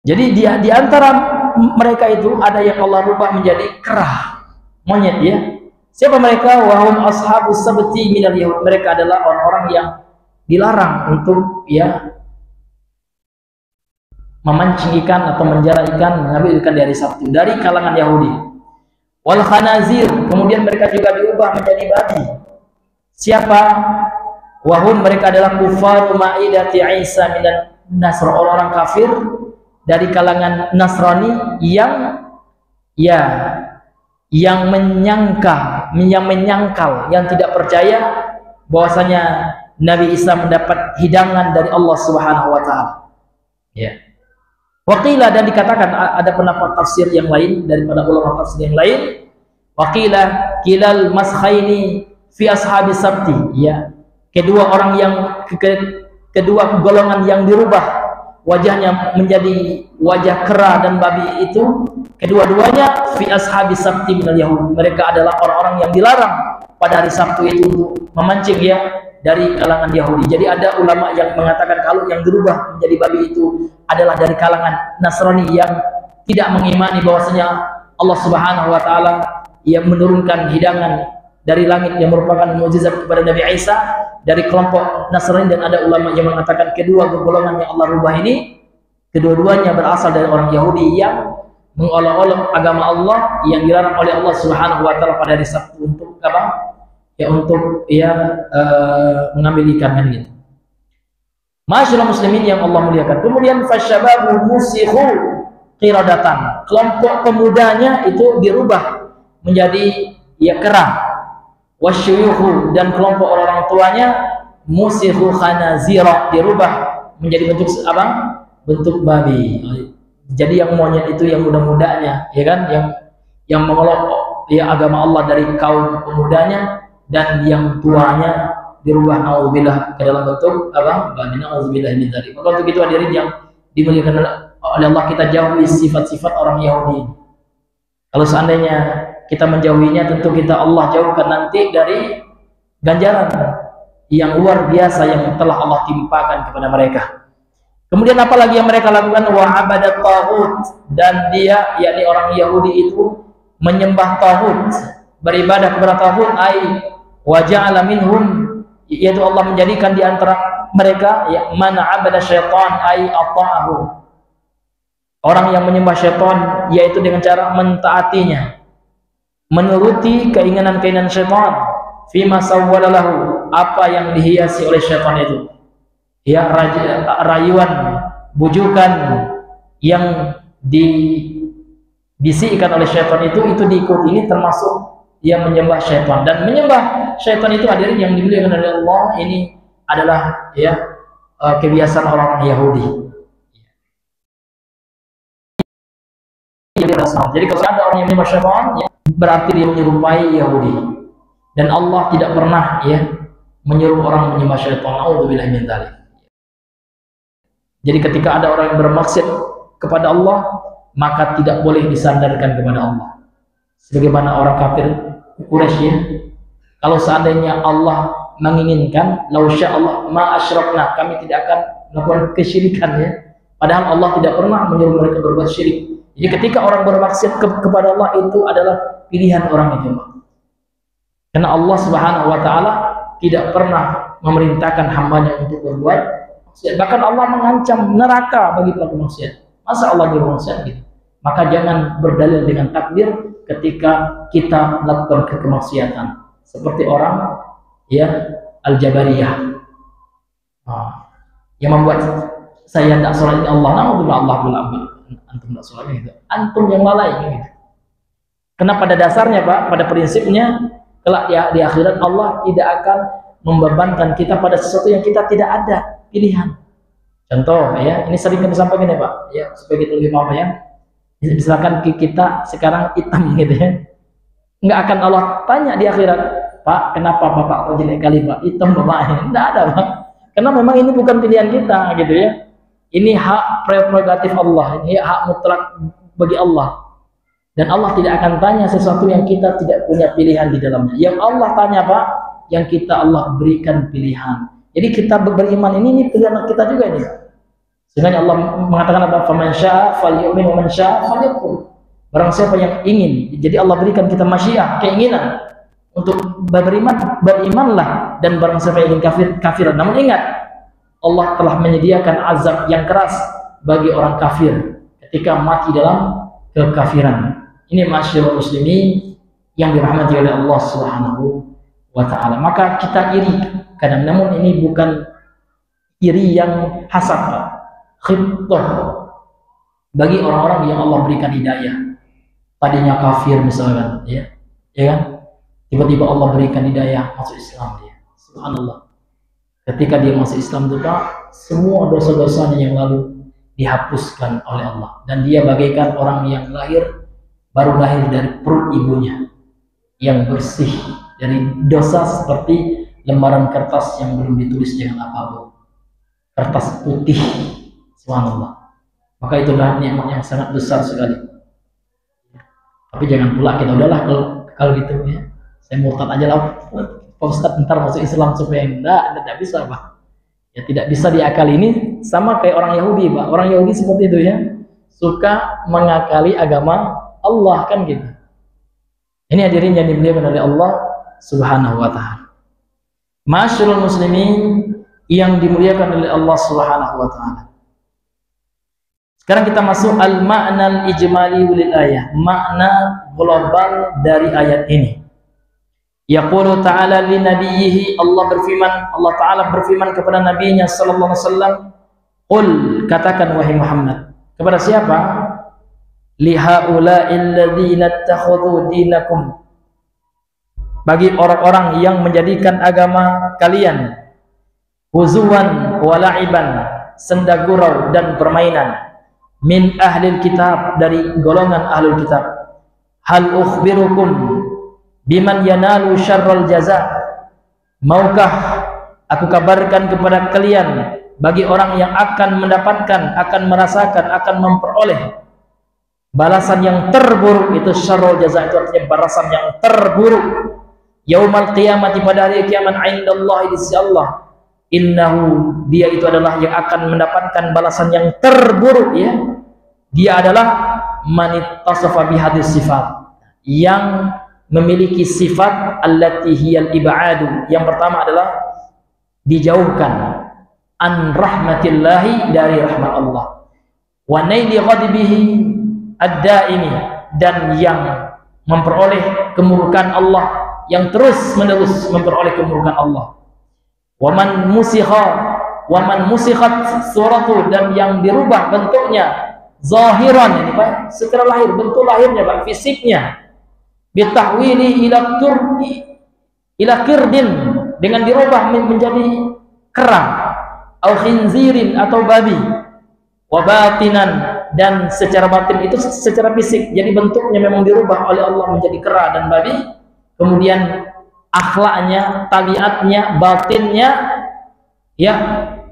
Jadi di antara mereka itu ada yang Allah rubah menjadi kera, monyet ya. Siapa mereka? Wahum ashabus sabti minal yahud. Mereka adalah orang-orang yang dilarang untuk ya memancing ikan atau menjala ikan, mengambil ikan dari Sabtu, dari kalangan Yahudi. Wal khanazir, kemudian mereka juga diubah menjadi babi. Siapa? Wahum, mereka adalah kufaru ma'idati Isa minan Nasr, orang-orang kafir dari kalangan Nasrani yang menyangkal, yang tidak percaya bahwasanya Nabi Isa mendapat hidangan dari Allah Subhanahu wa taala. Ya. Waqila, dan dikatakan ada pendapat tafsir yang lain daripada ulama tafsir yang lain. Waqila kilal maskhaini fi ashabis sabti. Ya. Kedua orang yang kedua golongan yang dirubah wajahnya menjadi wajah kera dan babi itu, kedua-duanya fi ashabis sabti minal yahud. Mereka adalah orang-orang yang dilarang pada hari Sabtu itu untuk memancing ya dari kalangan Yahudi. Jadi ada ulama yang mengatakan kalau yang dirubah menjadi babi itu adalah dari kalangan Nasrani yang tidak mengimani bahwasanya Allah Subhanahu wa taala yang menurunkan hidangan dari langit yang merupakan mukjizat kepada Nabi Isa dari kelompok Nasrani. Dan ada ulama yang mengatakan kedua golongan yang Allah rubah ini kedua-duanya berasal dari orang Yahudi yang mengolok-olok agama Allah yang dilarang oleh Allah Subhanahu wa taala pada hari Sabtu untuk apa? Ya untuk mengambil ikan kan gitu. Masyaallah muslimin yang Allah muliakan. Kemudian fasyababu musikhu qiradatan. Kelompok pemudanya itu dirubah menjadi ya kera. Wasyuyukhu, dan kelompok orang tuanya musikhu khanazira, dirubah menjadi bentuk apa? Bentuk babi. Jadi yang monyet itu yang muda-mudanya, ya kan, yang mengolok ya agama Allah dari kaum pemudanya, dan yang tuanya dirubah naudzubillah ke dalam bentuk apa? Babi. Naudzubillah min dzalik. Maka untuk itu hadirin yang dimuliakan oleh Allah, kita jauhi sifat-sifat orang Yahudi. Kalau seandainya kita menjauhinya, tentu kita Allah jauhkan nanti dari ganjaran yang luar biasa yang telah Allah timpakan kepada mereka. Kemudian apalagi yang mereka lakukan? Wa abadat taghut, dan dia yakni orang Yahudi itu menyembah taghut, beribadah kepada taghut. Ai wa ja'ala minhum, yaitu Allah menjadikan di antara mereka ya man abada syaitan ai ata'ahu, orang yang menyembah syaitan yaitu dengan cara mentaatinya, menuruti keinginan-keinginan syaitan, fima sawwalalahu, apa yang dihiasi oleh syaitan itu ya, rayuan, bujukan yang dibisikkan oleh syaitan itu diikuti. Ini termasuk yang menyembah syaitan. Dan menyembah syaitan itu hadirin yang dimuliakan oleh Allah, ini adalah ya kebiasaan orang-orang Yahudi. Jadi kalau ada orang yang menyembah syaitan ya, berarti dia menyerupai Yahudi, dan Allah tidak pernah ya menyuruh orang menyembah syaitan. Naudzubillah min dzalik. Jadi ketika ada orang yang bermaksud kepada Allah, maka tidak boleh disandarkan kepada Allah. Sebagaimana orang kafir Quraisy ya, kalau seandainya Allah menginginkan, lau sya'allah ma asyrakna, kami tidak akan melakukan kesyirikan ya. Padahal Allah tidak pernah menyuruh mereka berbuat syirik. Jadi ketika orang bermaksiat kepada Allah, itu adalah pilihan orang itu, karena Allah Subhanahu wa taala tidak pernah memerintahkan hambanya untuk berbuat maksiat. Bahkan Allah mengancam neraka bagi pelaku maksiat. Masa Allah nyuruh maksiat gitu? Maka jangan berdalil dengan takdir ketika kita melakukan kemaksiatan, seperti orang ya Al-Jabariyah yang membuat saya tidak sholat ini Allah, naudzubillah, Allah bilang antum tidak sholat gitu, antum yang lalai gitu. Karena pada dasarnya Pak, pada prinsipnya kelak ya di akhirat Allah tidak akan membebankan kita pada sesuatu yang kita tidak ada pilihan. Contoh ya, ini sering kami sampaikan ya Pak, ya supaya kita lebih paham ya. Misalkan kita sekarang hitam gitu ya, nggak akan Allah tanya di akhirat, Pak kenapa Bapak kok jelek kali Pak, hitam Bapak, nggak ada Pak, karena memang ini bukan pilihan kita gitu ya. Ini hak prerogatif Allah, ini hak mutlak bagi Allah, dan Allah tidak akan tanya sesuatu yang kita tidak punya pilihan di dalamnya. Yang Allah tanya Pak, yang kita Allah berikan pilihan. Jadi kita beriman ini pilihan kita juga ini. Sehingga Allah mengatakan apa? Faman syaa'a falyu'min wa man syaa'a falyakfur. Barang siapa yang ingin, jadi Allah berikan kita masyiah, keinginan untuk berimanlah, dan barang siapa yang ingin kafir. Namun ingat, Allah telah menyediakan azab yang keras bagi orang kafir ketika mati dalam kekafiran. Ini masyarakat muslimin yang dirahmati oleh Allah Subhanahu wa ta'ala. Maka kita iri kadang, namun ini bukan iri yang hasad, khibthah bagi orang-orang yang Allah berikan hidayah. Tadinya kafir misalkan, ya kan? Tiba-tiba Allah berikan hidayah masuk Islam dia. Subhanallah. Ketika dia masuk Islam itu, semua dosa-dosanya yang lalu dihapuskan oleh Allah, dan dia bagaikan orang yang baru lahir dari perut ibunya, yang bersih dari dosa seperti lembaran kertas yang belum ditulis dengan apapun, kertas putih. Subhanallah. Maka itulah nikmat yang sangat besar sekali. Tapi jangan pula kita udahlah kalau gitu ya, saya murtad aja lah Pak Ustadz, ntar masuk Islam supaya tidak bisa Pak. Ya tidak bisa diakali. Ini sama kayak orang Yahudi Pak. Orang Yahudi seperti itu ya, suka mengakali agama Allah kan gitu. Ini hadirin yang dimuliakan oleh Allah Subhanahu wa ta'ala. Masyarul muslimin yang dimuliakan oleh Allah Subhanahu wa ta'ala. Sekarang kita masuk al-ma'na al-ijmali lil ayah, makna global dari ayat ini. Yaqulu ta'ala li nabiyhi, Allah Ta'ala berfirman kepada nabinya sallallahu alaihi wasallam, qul, katakan wahai Muhammad. Kepada siapa? Li haula'il ladzina ittakhadhu dinakum, bagi orang-orang yang menjadikan agama kalian huzuwan wa la'iban, senda gurau dan permainan, min ahlil kitab, dari golongan ahlul kitab. Hal ukhbirukum biman yanalu syarral jaza, maukah aku kabarkan kepada kalian bagi orang yang akan mendapatkan, akan merasakan, akan memperoleh balasan yang terburuk. Itu syarral jaza, itu artinya balasan yang terburuk. Yaumal qiyamati, pada hari kiamat, indallahi di sisi Allah. Innahu, dia itu adalah yang akan mendapatkan balasan yang terburuk ya. Dia adalah manittasafa bihadis sifat, yang memiliki sifat allati hiyal ibadu. Yang pertama adalah dijauhkan an rahmatillahi, dari rahmat Allah, wa naili ghadibihi ad-daimi, dan yang memperoleh kemurkaan Allah, yang terus menerus memperoleh kemurkaan Allah. Waman musikhat suratu, dan yang dirubah bentuknya, zahiran, ini Pak, secara lahir, bentuk lahirnya Pak, fisiknya, bitahwili ila kirdin, dengan dirubah menjadi kera, au khinzirin, atau babi, wa batinan, dan secara batin itu secara fisik, jadi bentuknya memang dirubah oleh Allah menjadi kera dan babi. Kemudian akhlaknya, tabiatnya, batinnya ya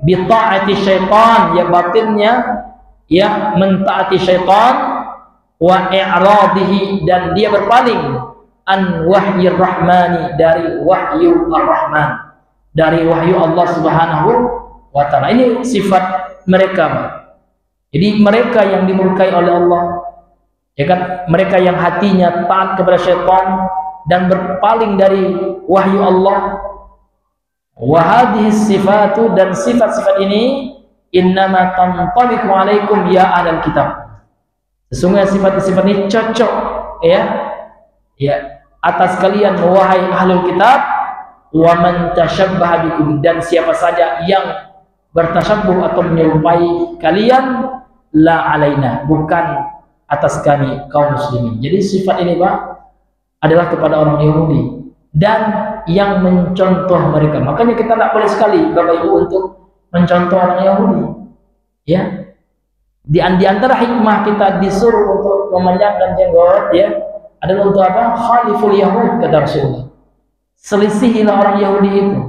bita'ati syaitan, ya batinnya ya mentaati syaitan, wa i'radihi, dan dia berpaling an wahyir rahmani, dari wahyu ar-rahman, dari wahyu Allah Subhanahu wa ta'ala. Ini sifat mereka. Jadi mereka yang dimurkai oleh Allah, ya kan, mereka yang hatinya taat kepada syaitan dan berpaling dari wahyu Allah. Wa hadhihi sifatu, dan sifat-sifat ini innama tantabiqu alaikum ya ahlal kitab, sesungguhnya sifat-sifat ini cocok ya atas kalian wahai ahlul kitab. Wa man tashabbaha bikum, dan siapa saja yang bertasyabbuh atau menyerupai kalian, la alaina, bukan atas kami kaum muslimin. Jadi sifat ini Pak adalah kepada orang Yahudi dan yang mencontoh mereka. Makanya kita tidak boleh sekali Bapak Ibu untuk mencontoh orang Yahudi ya. Di antara hikmah kita disuruh untuk memanjangkan jenggot ya adalah untuk apa? Khaliful Yahud, kata Rasulullah. Selisihilah orang Yahudi itu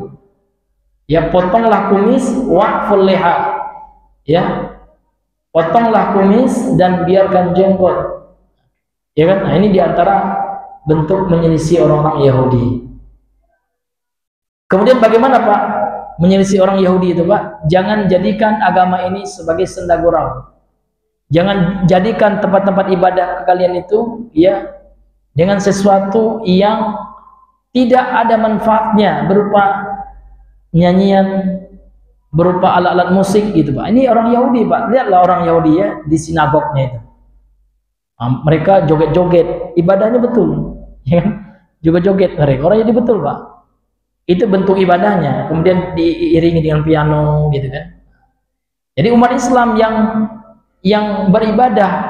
ya, potonglah kumis, waqful liha ya, potonglah kumis dan biarkan jenggot ya kan. Nah, ini diantara bentuk menyelisih orang-orang Yahudi. Kemudian bagaimana Pak menyelisih orang Yahudi itu Pak, jangan jadikan agama ini sebagai senda gurau. Jangan jadikan tempat-tempat ibadah kalian itu ya dengan sesuatu yang tidak ada manfaatnya, berupa nyanyian, berupa alat-alat musik gitu Pak. Ini orang Yahudi Pak, lihatlah orang Yahudi ya di sinagognya itu. Mereka joget-joget, ibadahnya betul, ya, joget-joget mereka. Orang Yahudi betul Pak. Itu bentuk ibadahnya, kemudian diiringi dengan piano gitu kan. Jadi umat Islam yang beribadah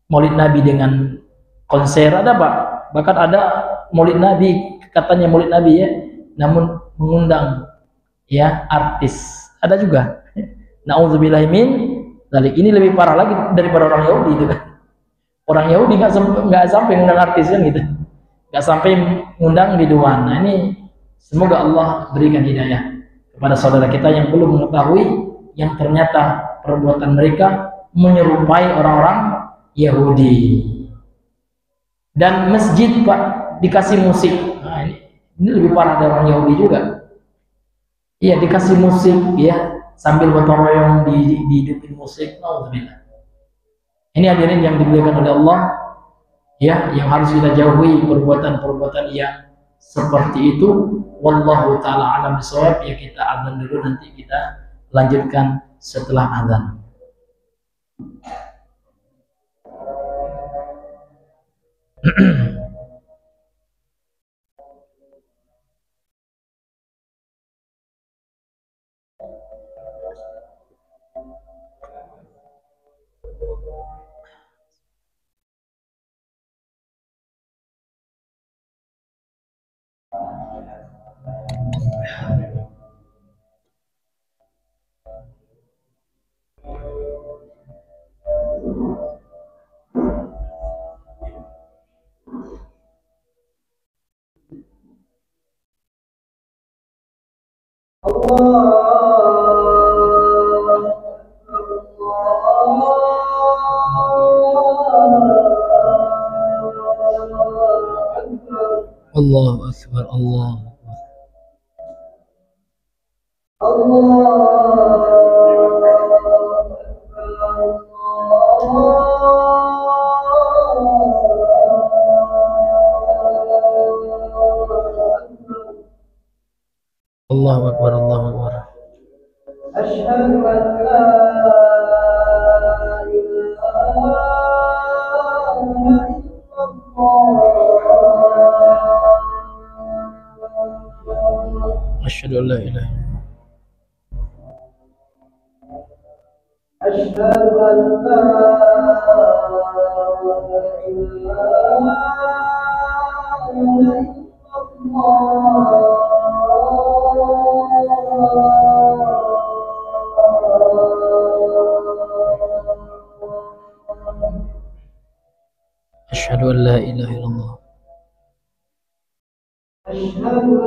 Maulid Nabi dengan konser ada Pak. Bahkan ada Maulid Nabi, katanya Maulid Nabi ya, namun mengundang ya artis. Ada juga. Nauzubillahi min dzalik. Ini lebih parah lagi daripada orang Yahudi itu kan. Orang Yahudi nggak sampai mengundang artis kan gitu. Nggak sampai mengundang biduan. Nah, ini semoga Allah berikan hidayah kepada saudara kita yang belum mengetahui yang ternyata perbuatan mereka menyerupai orang-orang Yahudi. Dan masjid Pak dikasih musik. Nah, ini lebih parah dari orang Yahudi juga. Iya, dikasih musik ya, sambil gotong royong dihidupin musik. Alhamdulillah. Ini hadirin yang dimuliakan oleh Allah ya, yang harus kita jauhi perbuatan-perbuatan yang seperti itu. Wallahu taala alam bisawab. Ya, kita azan dulu, nanti kita lanjutkan setelah azan. Allahu Akbar, Allahu Akbar. Allahu Akbar, Allahu Akbar. Asyhadu an la ilaha illallah. Asyhadu an la ilaha illallah. Asyhadu an la ilaha illallah. Asyhadu an la ilaha illallah. Asyhadu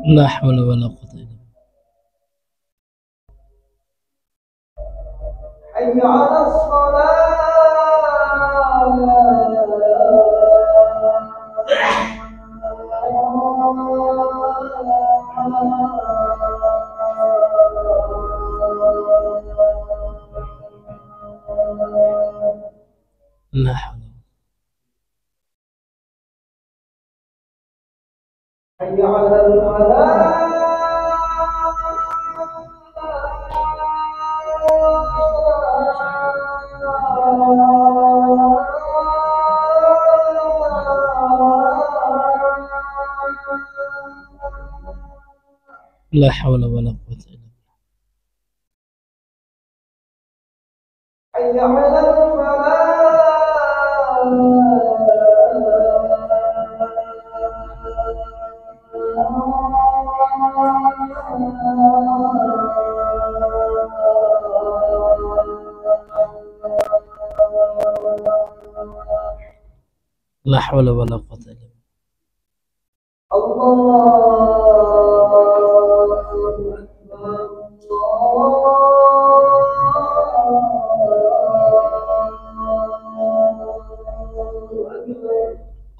La haula wala quwwata illa billah. Hayya 'alas shalah. La haula. Hayya 'alal falah. La haula wala quwwata illa billah. Hayya 'alal falah. La haula wala quwwata illa billah.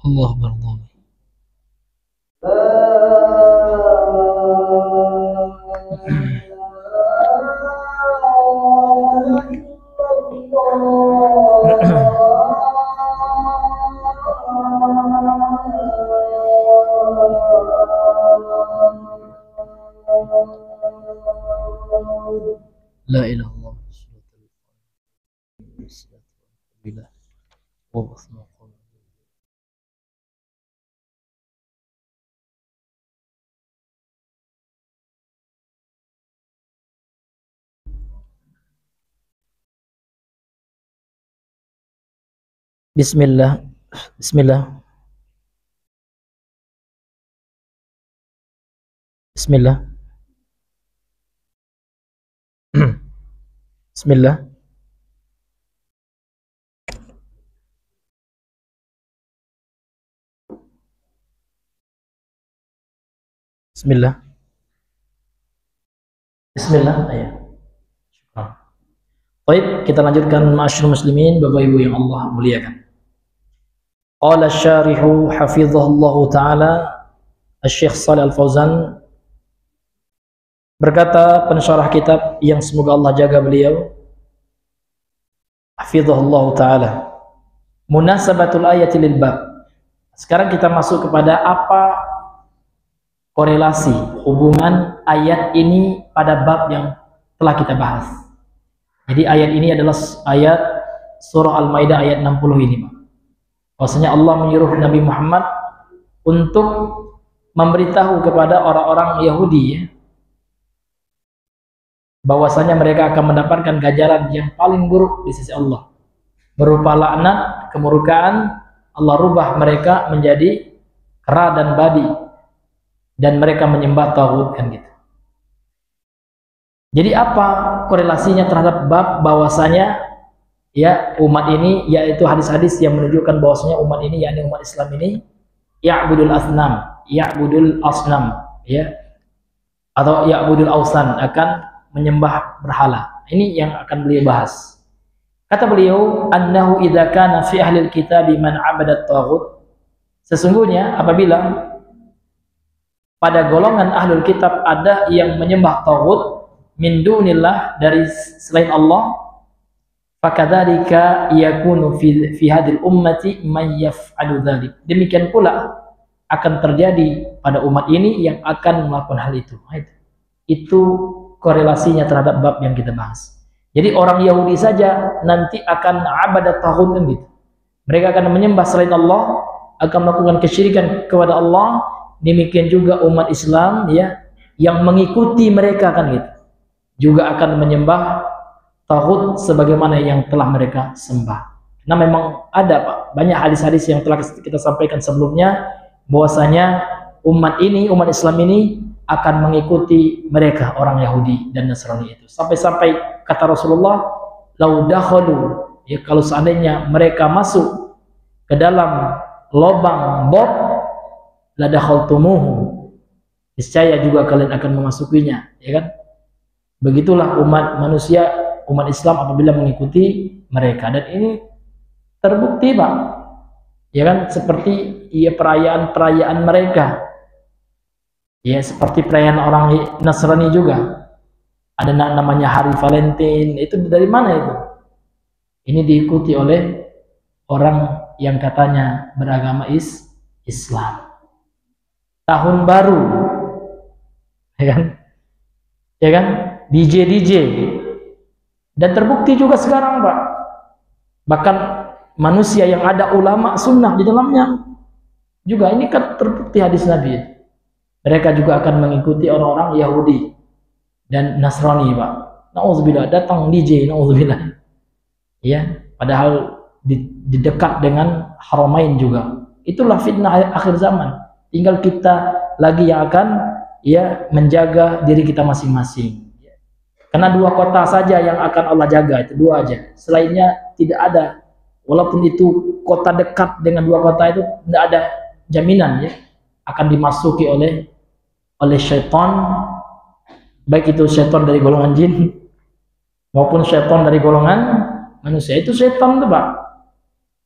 Allah berdoa. La ilaha illallah. Bismillah. Bismillah. Bismillah. Bismillah. Bismillah. Bismillah. Ayah. Baik, kita lanjutkan ma'asyiral muslimin, Bapak Ibu yang Allah muliakan. Qala asy-syarihu hafizahullahu taala Asy-Syaikh Shalih Al-Fauzan berkata, pensyarah kitab yang semoga Allah jaga beliau, hafizahullahu taala, munasabatul ayati lil bab. Sekarang kita masuk kepada apa korelasi hubungan ayat ini pada bab yang telah kita bahas. Jadi ayat ini adalah ayat surah Al-Maidah ayat 60 ini, Pak. Bahwasanya Allah menyuruh Nabi Muhammad untuk memberitahu kepada orang-orang Yahudi, ya, bahwasanya mereka akan mendapatkan ganjaran yang paling buruk di sisi Allah, berupa laknat, kemurkaan. Allah rubah mereka menjadi kera dan babi, dan mereka menyembah taghut, kan gitu. Jadi apa korelasinya terhadap bab bahwasanya ya umat ini, yaitu hadis-hadis yang menunjukkan bahwasanya umat ini, yakni umat Islam ini, ya'budul asnam, ya, atau ya'budul ausan, akan menyembah berhala. Ini yang akan beliau bahas. Kata beliau, annahu idza kana fi ahlil kitabi man 'abada taghut, sesungguhnya apabila pada golongan ahlul kitab ada yang menyembah taghut min dunillah, dari selain Allah, fakadzalika yakunu fi hadhil ummati may yaf'alu dzalik. Demikian pula akan terjadi pada umat ini yang akan melakukan hal itu. Itu korelasinya terhadap bab yang kita bahas. Jadi orang Yahudi saja nanti akan abadat taghut, gitu. Mereka akan menyembah selain Allah, akan melakukan kesyirikan kepada Allah. Demikian juga umat Islam, ya, yang mengikuti mereka, kan gitu, juga akan menyembah taghut sebagaimana yang telah mereka sembah. Nah, memang ada, Pak, banyak hadis-hadis yang telah kita sampaikan sebelumnya bahwasanya umat ini, umat Islam ini akan mengikuti mereka, orang Yahudi dan Nasrani itu. Sampai-sampai kata Rasulullah, lau dakhalu, ya, kalau seandainya mereka masuk ke dalam lubang bob, la dakhaltumuhu, niscaya juga kalian akan memasukinya, ya kan? Begitulah umat manusia, umat Islam apabila mengikuti mereka. Dan ini terbukti, Pak, ya kan, seperti ya perayaan-perayaan mereka, ya, seperti perayaan orang Nasrani juga ada namanya Hari Valentine. Itu dari mana itu? Ini diikuti oleh orang yang katanya beragama Islam. Tahun baru, ya kan, ya kan, DJ, dan terbukti juga sekarang, Pak, bahkan manusia yang ada ulama sunnah di dalamnya juga. Ini kan terbukti hadis Nabi. Mereka juga akan mengikuti orang-orang Yahudi dan Nasrani, Pak. Nauzubillah, datang DJ, nauzubillah. Ya, padahal di dekat dengan Haramain juga. Itulah fitnah akhir zaman. Tinggal kita lagi yang akan ya menjaga diri kita masing-masing. Karena 2 kota saja yang akan Allah jaga, itu 2 aja. Selainnya tidak ada. Walaupun itu kota dekat dengan 2 kota itu, tidak ada jaminan ya akan dimasuki oleh syaitan, baik itu syaitan dari golongan jin maupun syaitan dari golongan manusia. Itu syaitan tuh, Pak.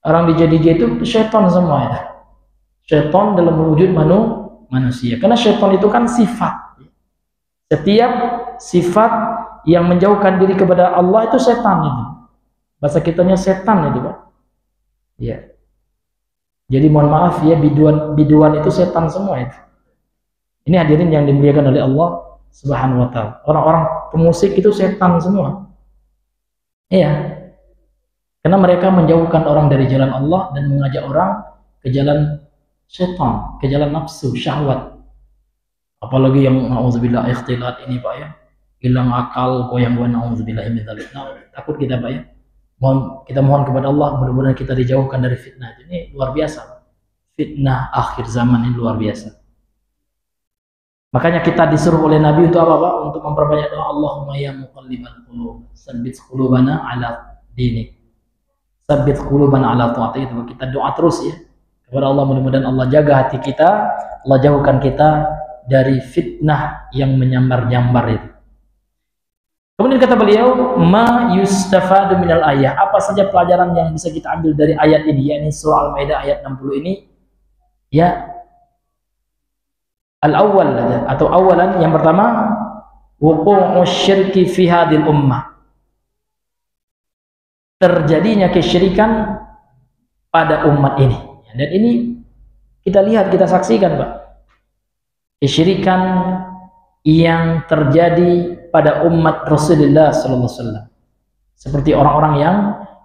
Orang DJ itu syaitan semua ya. Syaitan dalam wujud manusia. Karena syaitan itu kan sifat. Setiap sifat yang menjauhkan diri kepada Allah itu setan itu. Bahasa kitanya setan itu, Pak. Ya. Jadi mohon maaf ya, biduan itu setan semua itu. Ini hadirin yang dimuliakan oleh Allah Subhanahu wa taala. Orang-orang pemusik itu setan semua. Iya. Karena mereka menjauhkan orang dari jalan Allah dan mengajak orang ke jalan setan, ke jalan nafsu, syahwat. Apalagi yang nauzubillah ikhtilat ini, Pak ya. Hilang akal, goyang-goyang, nauzubillah min dzalik. Nah, takut kita, Pak ya. Kita mohon kepada Allah, mudah-mudahan kita dijauhkan dari fitnah. Ini luar biasa. Fitnah akhir zaman ini luar biasa. Makanya kita disuruh oleh Nabi untuk apa, Pak? Untuk memperbanyak doa, Allahumma ya muqallibal qulub, tsabbit qulubana ala dinik. Tsabbit qulubana ala ta'atik. Kita doa terus ya kepada Allah, mudah-mudahan Allah jaga hati kita, Allah jauhkan kita dari fitnah yang menyambar-nyambar itu. Kemudian kata beliau, ma yustafadu minal ayah. Apa saja pelajaran yang bisa kita ambil dari ayat ini, yakni surah Al-Maidah ayat 60 ini? Ya, al-awwal atau awalan, yang pertama, wuqu'u syirki fi hadhil ummah. Terjadinya kesyirikan pada umat ini. Dan ini kita lihat, kita saksikan, Pak. Kesyirikan yang terjadi pada umat Rasulullah sallallahu alaihi wasallam. Seperti orang-orang yang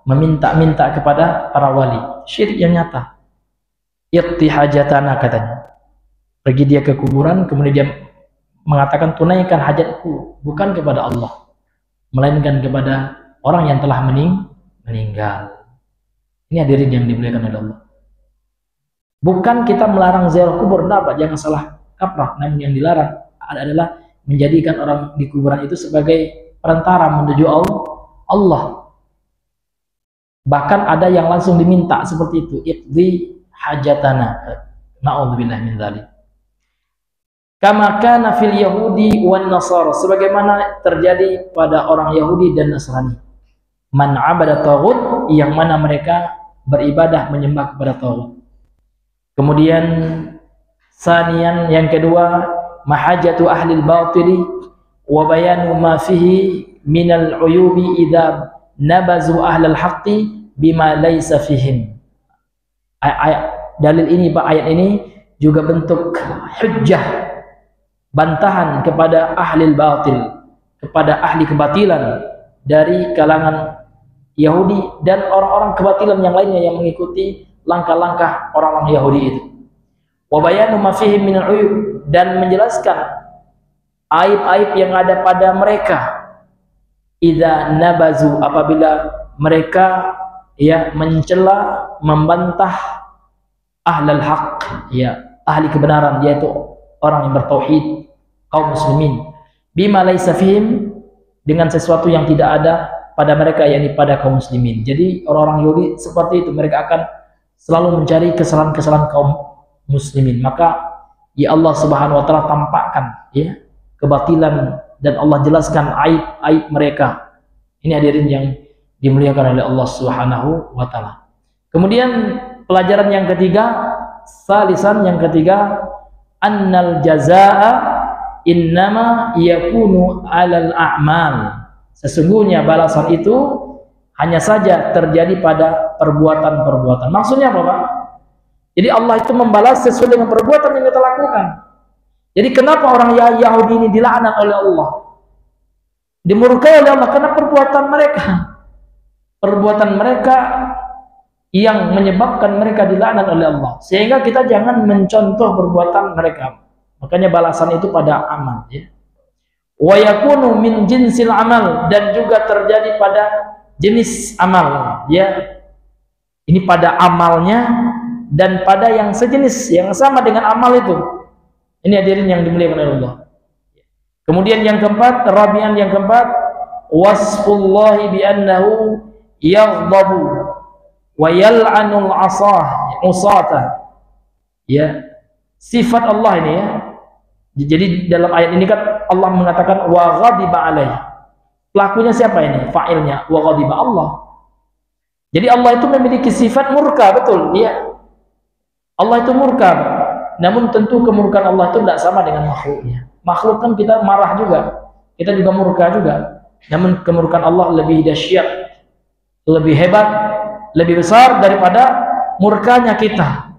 meminta-minta kepada para wali. Syirik yang nyata. Iqti hajatana katanya. Pergi dia ke kuburan, kemudian dia mengatakan tunaikan hajatku, bukan kepada Allah, melainkan kepada orang yang telah meninggal. Ini hadirin yang dimuliakan oleh Allah. Bukan kita melarang ziarah kubur, Pak, jangan salah kaprah. Namun yang dilarang adalah menjadikan orang di kuburan itu sebagai perantara menuju Allah. Bahkan ada yang langsung diminta seperti itu, iqdi hajatana. Na'udzubillah min dzalik. Kama kana fil yahudi wan nasara, sebagaimana terjadi pada orang Yahudi dan Nasrani. Man abada taghut, yang mana mereka beribadah menyembah kepada taghut. Kemudian sanian, yang kedua, mahajatu ahlil batili wa bayanu ma fihi minal uyubi idza nabazu ahlal haqqi bima laysa fihim. Dalil ini, Pak, ayat ini juga bentuk hujjah, bantahan kepada ahlil batil, kepada ahli kebatilan dari kalangan Yahudi dan orang-orang kebatilan yang lainnya yang mengikuti langkah-langkah orang-orang Yahudi itu. Wa bayanu ma fihi minal uyub, dan menjelaskan aib-aib yang ada pada mereka. Idza nabazu, apabila mereka ya mencela, membantah ahlul haq, ya ahli kebenaran, yaitu orang yang bertauhid, kaum muslimin, bima laisa fihim, dengan sesuatu yang tidak ada pada mereka, yakni pada kaum muslimin. Jadi orang-orang Yahudi seperti itu, mereka akan selalu mencari kesalahan-kesalahan kaum muslimin. Maka ya Allah Subhanahu wa taala tampakkan ya kebatilan dan Allah jelaskan aib-aib mereka. Ini hadirin yang dimuliakan oleh Allah Subhanahu wa taala. Kemudian pelajaran yang ketiga, salisan yang ketiga, annal jazaa innama yakunu 'alal a'mal. Sesungguhnya balasan itu hanya saja terjadi pada perbuatan-perbuatan. Maksudnya apa, Pak? Jadi Allah itu membalas sesuai dengan perbuatan yang kita lakukan. Jadi kenapa orang Yahudi ini dilaknat oleh Allah, dimurkai oleh Allah? Karena perbuatan mereka. Perbuatan mereka yang menyebabkan mereka dilaknat oleh Allah. Sehingga kita jangan mencontoh perbuatan mereka. Makanya balasan itu pada amal, ya. Wa yakunu min jinsil amal, dan juga terjadi pada jenis amal, ya. Ini pada amalnya dan pada yang sejenis, yang sama dengan amal itu. Ini hadirin yang dimuliakan oleh Allah. Kemudian yang keempat, rabi'an yang keempat, wasfullahi bi annahu yaghdabu wa yal'anul usata. Ya, sifat Allah ini, ya. Jadi dalam ayat ini kan Allah mengatakan wa ghadiba alaih. Pelakunya siapa ini? Fa'ilnya wa ghadiba, Allah. Jadi Allah itu memiliki sifat murka, betul, ya. Allah itu murka. Namun tentu kemurkaan Allah itu tidak sama dengan makhluknya. Makhluk kan kita marah juga, kita juga murka juga. Namun kemurkaan Allah lebih dahsyat, lebih hebat, lebih besar daripada murkanya kita.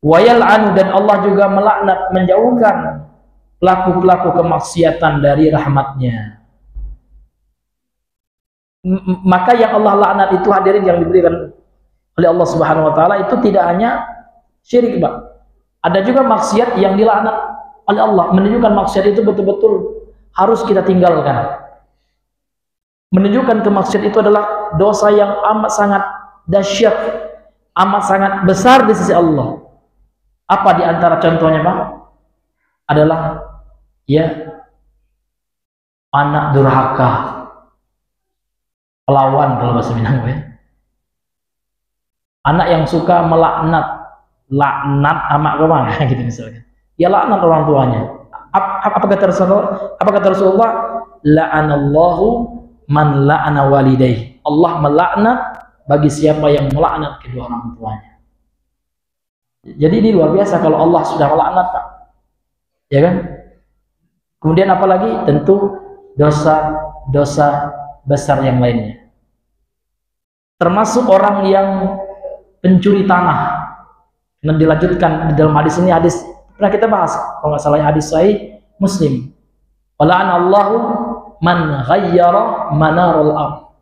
Wa yal'anu, dan Allah juga melaknat, menjauhkan pelaku-pelaku kemaksiatan dari rahmatnya. Maka yang Allah laknat itu, hadirin yang diberikan oleh Allah Subhanahu wa taala, itu tidak hanya syirik, Pak. Ada juga maksiat yang dilaknat oleh Allah, menunjukkan maksiat itu betul-betul harus kita tinggalkan. Menunjukkan kemaksiat itu adalah dosa yang amat sangat dahsyat, amat sangat besar di sisi Allah. Apa di antara contohnya, Pak? Adalah, ya, anak durhaka, pelawan kalau bahasa Minang, ya. Anak yang suka melaknat, amak kemana gitu misalnya. Ya laknat orang tuanya. Apa kata Rasulullah? La'anallahu man la'ana walidayhi. Allah melaknat bagi siapa yang melaknat kedua orang tuanya. Jadi ini luar biasa kalau Allah sudah melaknat, Pak. Ya kan? Kemudian apalagi? Tentu dosa-dosa besar yang lainnya. Termasuk orang yang pencuri tanah. Dan dilanjutkan di dalam hadis ini, hadis pernah kita bahas kalau nggak salah, hadis sahih Muslim. Wala'anallahu man ghayyara manarul ardh.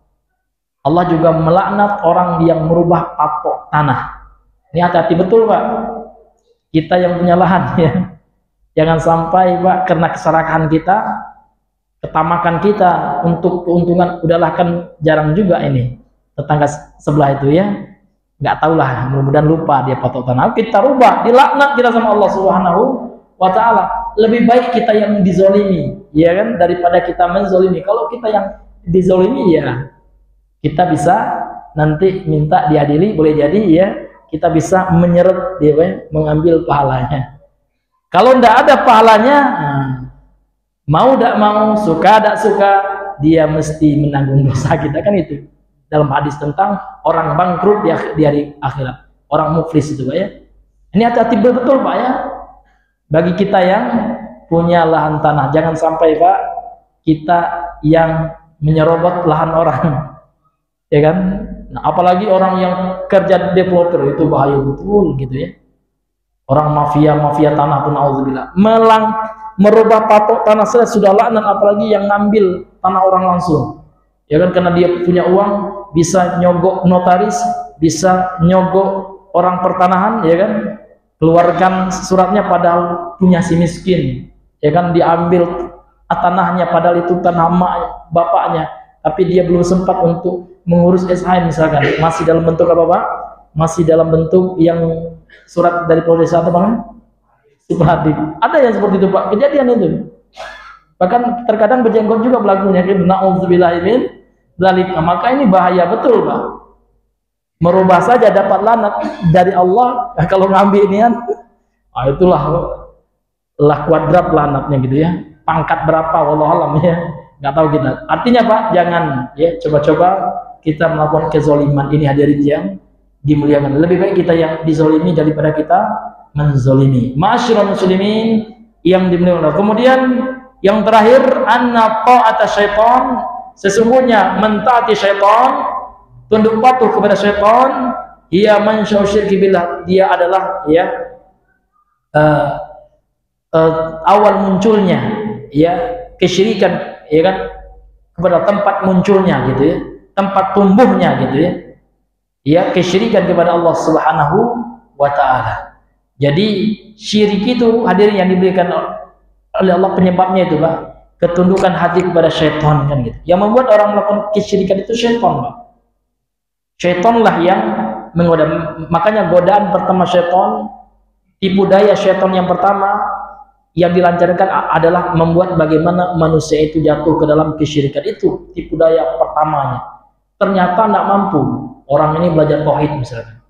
Allah juga melaknat orang yang merubah patok tanah. Ini hati-hati betul, Pak. Kita yang punya lahan, ya. Jangan sampai, Pak, karena keserakahan kita, ketamakan kita untuk keuntungan, udahlah kan jarang juga ini tetangga sebelah itu, ya. Nggak tahulah, mudah-mudahan lupa dia patok tanah, kita rubah, dilaknat kita sama Allah Subhanahu wa ta'ala. Lebih baik kita yang dizolimi, ya kan, daripada kita menzolimi. Kalau kita yang dizolimi, ya kita bisa nanti minta diadili, boleh jadi, ya, kita bisa menyeret dia, mengambil pahalanya. Kalau tidak ada pahalanya, mau tidak mau, suka tidak suka, dia mesti menanggung dosa kita, kan itu dalam hadis tentang orang bangkrut di hari akhirat, orang muflis itu, Pak, ya. Ini hati-hati betul, Pak, ya, bagi kita yang punya lahan tanah. Jangan sampai, Pak, kita yang menyerobot lahan orang, ya kan. Nah, apalagi orang yang kerja developer, itu bahaya betul gitu, ya. Orang mafia tanah pun auzubillah, merubah patok tanah saya sudah laknat, apalagi yang ngambil tanah orang langsung, ya kan, karena dia punya uang, bisa nyogok notaris, bisa nyogok orang pertanahan, ya kan, keluarkan suratnya padahal punya si miskin, ya kan, diambil tanahnya padahal itu tanah bapaknya, tapi dia belum sempat untuk mengurus SH misalkan, masih dalam bentuk apa, Pak? Masih dalam bentuk yang surat dari polisi atau mana? Superhadi. Ada yang seperti itu, Pak, kejadian itu. Bahkan terkadang berjenggot juga pelakunya. Na'udzubillahi min dzalik. Maka ini bahaya betul, Pak. Merubah saja dapat laknat dari Allah. Nah, kalau ngambil ini kan, itulah kuadrat laknatnya gitu, ya. Pangkat berapa, wallahualam, ya. Nggak tahu kita. Artinya, Pak, jangan, ya, coba-coba kita melakukan kezoliman ini, hadirin yang dimuliakan. Lebih baik kita yang dizolimi daripada kita menzolimi. Ma'asyiral muslimin yang dimuliakan. Kemudian yang terakhir, anna ta'ata syaitan, sesungguhnya mentaati syaitan, tunduk patuh kepada syaitan, ia mansya'u syirki billah, dia adalah, ya, awal munculnya, ya, kesyirikan, ya kan, kepada tempat munculnya gitu, ya, tempat tumbuhnya gitu, ya, ya, kesyirikan kepada Allah Subhanahu wa ta'ala. Jadi syirik itu hadirin yang diberikan oleh Allah penyebabnya itu Pak, ketundukan hati kepada syaitan kan gitu. Yang membuat orang melakukan kesyirikan itu syaitan Pak. Syaitanlah yang menggoda. Makanya godaan pertama syaitan, tipu daya syaitan yang pertama yang dilancarkan adalah membuat bagaimana manusia itu jatuh ke dalam kesyirikan. Itu tipu daya pertamanya. Ternyata tidak mampu. Orang ini belajar tauhid misalkan.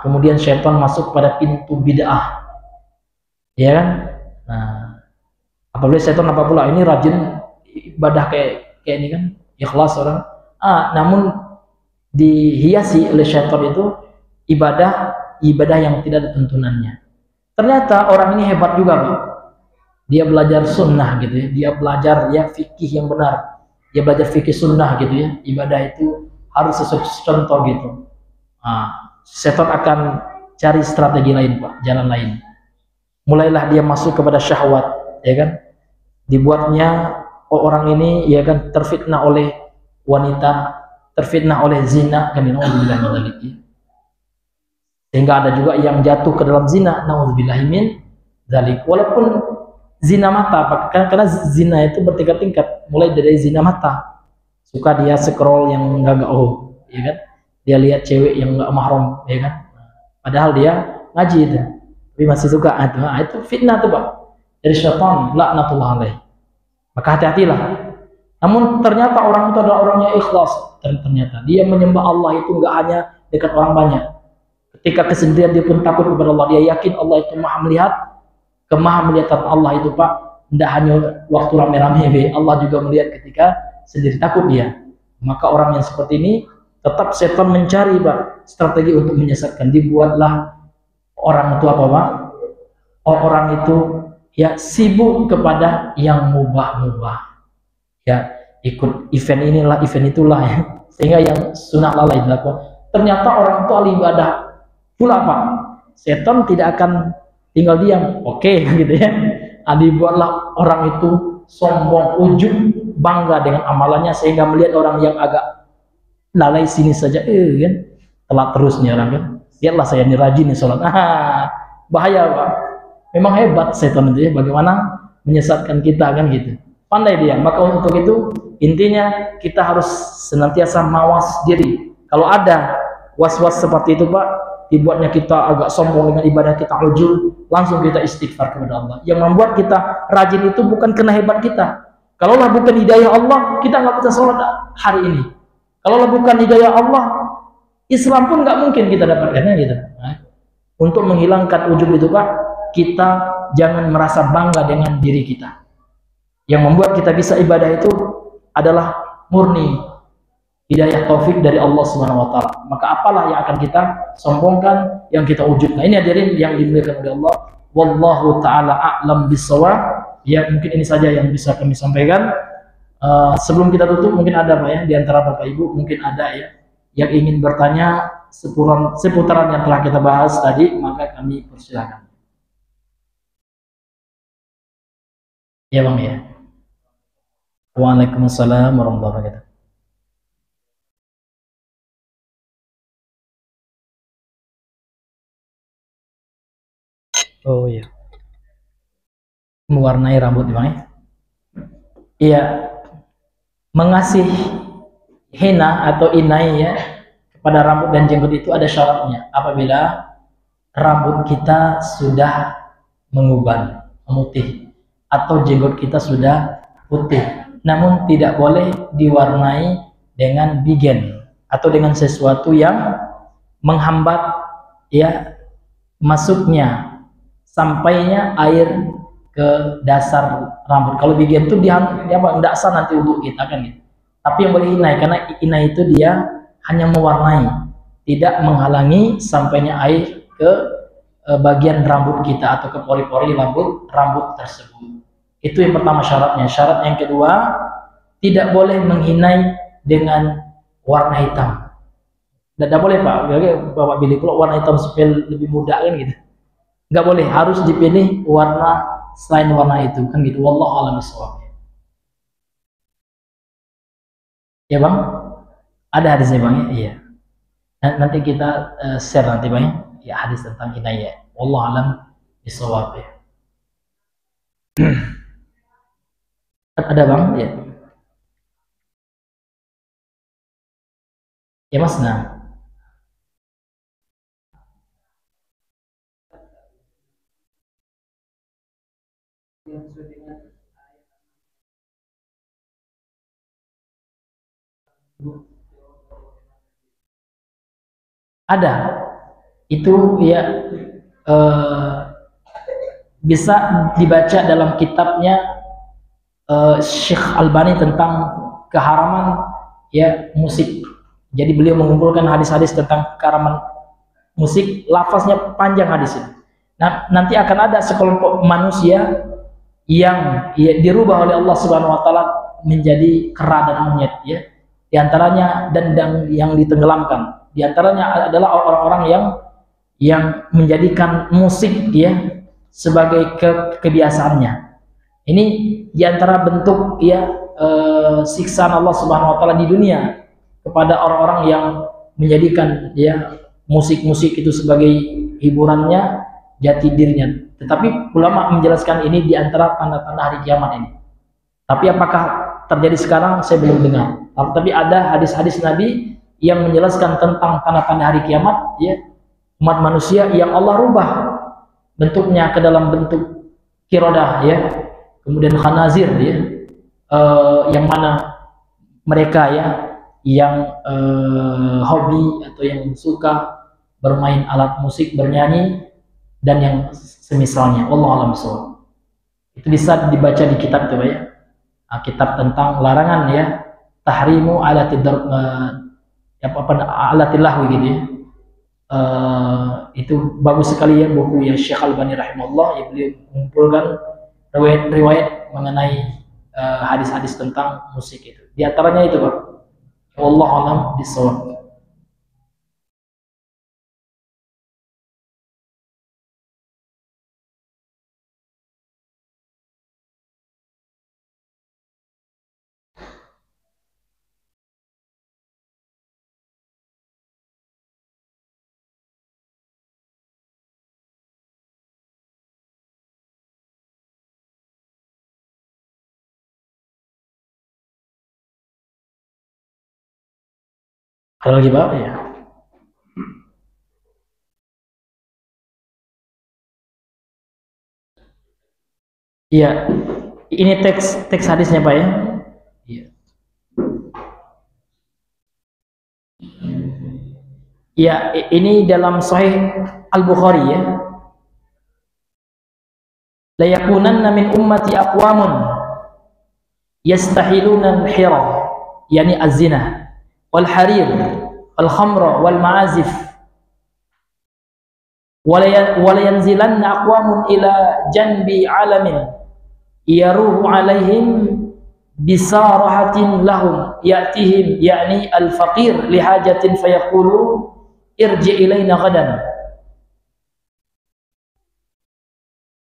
Kemudian syaitan masuk pada pintu bid'ah. Ya kan? Nah, apabila syaitan apa pula ini rajin ibadah kayak ini kan, ikhlas orang. Namun dihiasi oleh syaitan itu ibadah yang tidak ada tuntunannya. Ternyata orang ini hebat juga Pak. Dia belajar sunnah gitu ya. Dia belajar ya fikih yang benar. Dia belajar fikih sunnah gitu ya. Ibadah itu harus sesuai contoh gitu. Syaitan akan cari strategi lain Pak, jalan lain. Mulailah dia masuk kepada syahwat, ya kan? Dibuatnya orang ini ya kan terfitnah oleh wanita, terfitnah oleh zina, kan naudzubillah min dzalik. Sehingga ada juga yang jatuh ke dalam zina, naudzubillah min dzalik. Walaupun zina mata, karena zina itu bertingkat-tingkat, mulai dari zina mata. Suka dia scroll yang enggak ya kan? Dia lihat cewek yang enggak mahram, ya kan? Padahal dia ngaji itu. Tapi masih suka itu fitnah tuh Pak. Dari syaitan, laknatullah alaih. Maka hati-hatilah. Namun ternyata orang itu adalah orang yang ikhlas. Ternyata dia menyembah Allah itu enggak hanya dekat orang banyak. Ketika kesendirian dia pun takut kepada Allah. Dia yakin Allah itu maha melihat. Kemaha melihatan Allah itu Pak, tidak hanya waktu rame-rame, Allah juga melihat ketika sendiri, takut dia. Maka orang yang seperti ini tetap setan mencari Pak strategi untuk menyesatkan. Dibuatlah orang itu apa Pak? Orang itu ya sibuk kepada yang mubah-mubah. Ya ikut event inilah, event itulah ya. Sehingga yang sunnah lalai dilakukan. Ternyata orang itu ahli ibadah pula Pak. Setan tidak akan tinggal diam, oke gitu ya. Dibuatlah orang itu sombong, ujub, bangga dengan amalannya, sehingga melihat orang yang agak lalai sini saja, kan telat terus nih orang kan. Lihatlah saya ini rajin nih sholat. Bahaya Pak. Memang hebat setan itu ya, bagaimana menyesatkan kita kan gitu. Pandai dia. Maka untuk itu intinya kita harus senantiasa mawas diri. Kalau ada was-was seperti itu Pak, dibuatnya kita agak sombong dengan ibadah kita, ujub, langsung kita istighfar kepada Allah. Yang membuat kita rajin itu bukan karena hebat kita. Kalaulah bukan hidayah Allah, kita nggak bisa sholat hari ini. Kalaulah bukan hidayah Allah, Islam pun nggak mungkin kita dapatkannya gitu. Untuk menghilangkan ujub itu Pak, kita jangan merasa bangga dengan diri kita. Yang membuat kita bisa ibadah itu adalah murni hidayah taufik dari Allah Subhanahu wa taala. Maka apalah yang akan kita sombongkan, yang kita ujubkan. Ini hadirin yang dimuliakan oleh Allah. Wallahu taala a'lam bissawab. Ya, mungkin ini saja yang bisa kami sampaikan. Sebelum kita tutup, mungkin ada Pak ya di antara Bapak Ibu, mungkin ada ya yang ingin bertanya seputaran yang telah kita bahas tadi, maka kami persilakan. Ya Bang ya. Waalaikumsalam warahmatullahi wabarakatuh. Oh iya. Mewarnai rambut Bang ya. Iya. Mengasih hina atau inai ya kepada rambut dan jenggot itu ada syaratnya. Apabila rambut kita sudah menguban, memutih, atau jenggot kita sudah putih, namun tidak boleh diwarnai dengan bigen atau dengan sesuatu yang menghambat ya masuknya, sampainya air ke dasar rambut. Kalau bigen itu dia tidak sah nanti untuk kita kan gitu. Tapi yang boleh inai, karena inai itu dia hanya mewarnai, tidak menghalangi sampainya air ke bagian rambut kita atau ke pori-pori rambut tersebut. Itu yang pertama syaratnya. Syarat yang kedua, tidak boleh menghinai dengan warna hitam. Tidak boleh Pak, Bapak pilih kalau warna hitam supaya lebih muda kan gitu. Nggak boleh, harus dipilih warna selain warna itu kan gitu. Wallahu a'lam bishawab. Ya Bang, ada hadisnya Bang ya? Iya. Nanti kita share nanti Bang ya, hadis tentang inayah. Wallahu alam bisawab ya. Ada Bang ya. Ya Mas, nah. Ada. Itu ya bisa dibaca dalam kitabnya Syekh Albani tentang keharaman ya musik. Jadi beliau mengumpulkan hadis-hadis tentang keharaman musik, lafaznya panjang hadis ini. Nah, nanti akan ada sekelompok manusia yang ya, dirubah oleh Allah Subhanahu wa taala menjadi kera dan monyet ya. Di antaranya dendang yang ditenggelamkan. Di antaranya adalah orang-orang yang menjadikan musik ya sebagai kebiasaannya. Ini diantara bentuk ya siksaan Allah Subhanahu Wa Taala di dunia kepada orang-orang yang menjadikan ya musik-musik itu sebagai hiburannya, jati dirinya. Tetapi ulama menjelaskan ini diantara tanda-tanda hari kiamat ini. Tapi apakah terjadi sekarang? Saya belum dengar. Tapi ada hadis-hadis Nabi yang menjelaskan tentang tanda-tanda hari kiamat ya, umat manusia yang Allah rubah bentuknya ke dalam bentuk kirodah ya, kemudian khanazir ya, yang mana mereka ya yang hobi atau yang suka bermain alat musik, bernyanyi dan yang semisalnya. Allah alam bisawab. Itu bisa dibaca di kitab itu ya, kitab tentang larangan ya, tahrimu alatillah gitu ya. Itu bagus sekali ya buku ya Syekh Albani rahimahullah yang beliau mengumpulkan riwayat-riwayat mengenai hadis-hadis tentang musik itu. Di antaranya itu Pak. Wallahu a'lam bishawab. Kalau lagi Pak ya. Iya, ini teks hadisnya Pak ya. Iya. Ya, ini dalam Sahih Al-Bukhari ya. La yakunanna min ummati aqwamun yastahiluna al-hira, yani az-zina, wal harir, wal khamra, wal ma'azif. Wa la yanzilanna aqwamun ila janbi alamin yaruhu alaihim bisarahatin lahum ya'tihim yani al-faqir lihajatin fayaqulu irji ilaina ghadan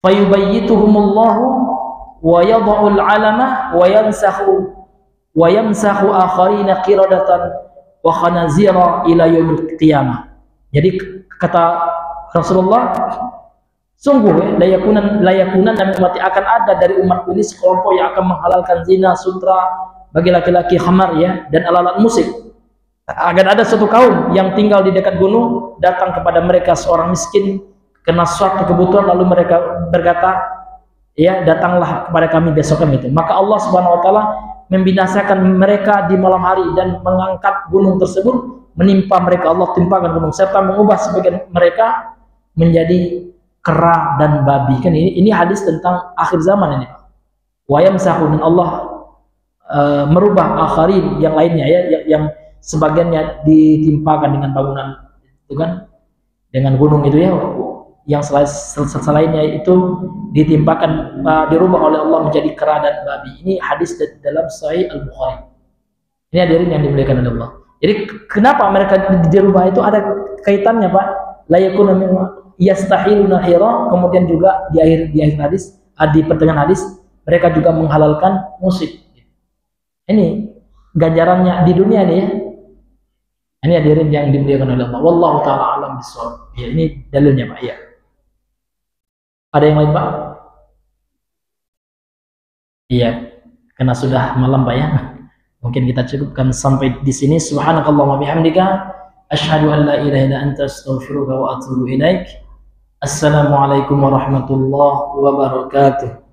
fayubayyituhumullahu wa yad'u al-alama wa yamsahu akharina qiradatan wa khanazira ila yaumil qiyamah. Jadi kata Rasulullah, sungguh layakunan dan umat akan ada dari umat ini sekelompok yang akan menghalalkan zina, sutra bagi laki-laki, khamar ya, dan alat-alat musik. Akan ada suatu kaum yang tinggal di dekat gunung, datang kepada mereka seorang miskin kena suatu kebutuhan, lalu mereka berkata, ya datanglah kepada kami besok itu. Maka Allah Subhanahu Wa Taala membinasakan mereka di malam hari dan mengangkat gunung tersebut menimpa mereka. Allah timpakan gunung serta mengubah sebagian mereka menjadi kera dan babi. Kan ini hadis tentang akhir zaman ini. Wa yamsahu, dan Allah merubah akharin yang lainnya ya, yang sebagiannya ditimpakan dengan bangunan itu kan, dengan gunung itu ya, yang selainnya itu ditimpakan dirubah oleh Allah menjadi kera dan babi. Ini hadis dalam Sahih Al-Bukhari. Ini hadirin yang dimuliakan oleh Allah. Jadi kenapa mereka dirubah itu ada kaitannya Pak. La yakuna min yastahiluna hira, kemudian juga di akhir hadis, di pertengahan hadis mereka juga menghalalkan musik. Ini ganjarannya di dunia nih ya. Ini hadirin yang dimuliakan oleh Allah. Wallahu taala alam bishawab. Ya, ini dalilnya Pak ya. Ada yang lain, Pak? Iya, karena sudah malam, Pak ya. Mungkin kita cukupkan sampai di sini. Subhanakallahumma bihamdika asyhadu an la ilaha illa anta astaghfiruka wa atubu ilaik. Assalamualaikum warahmatullahi wabarakatuh.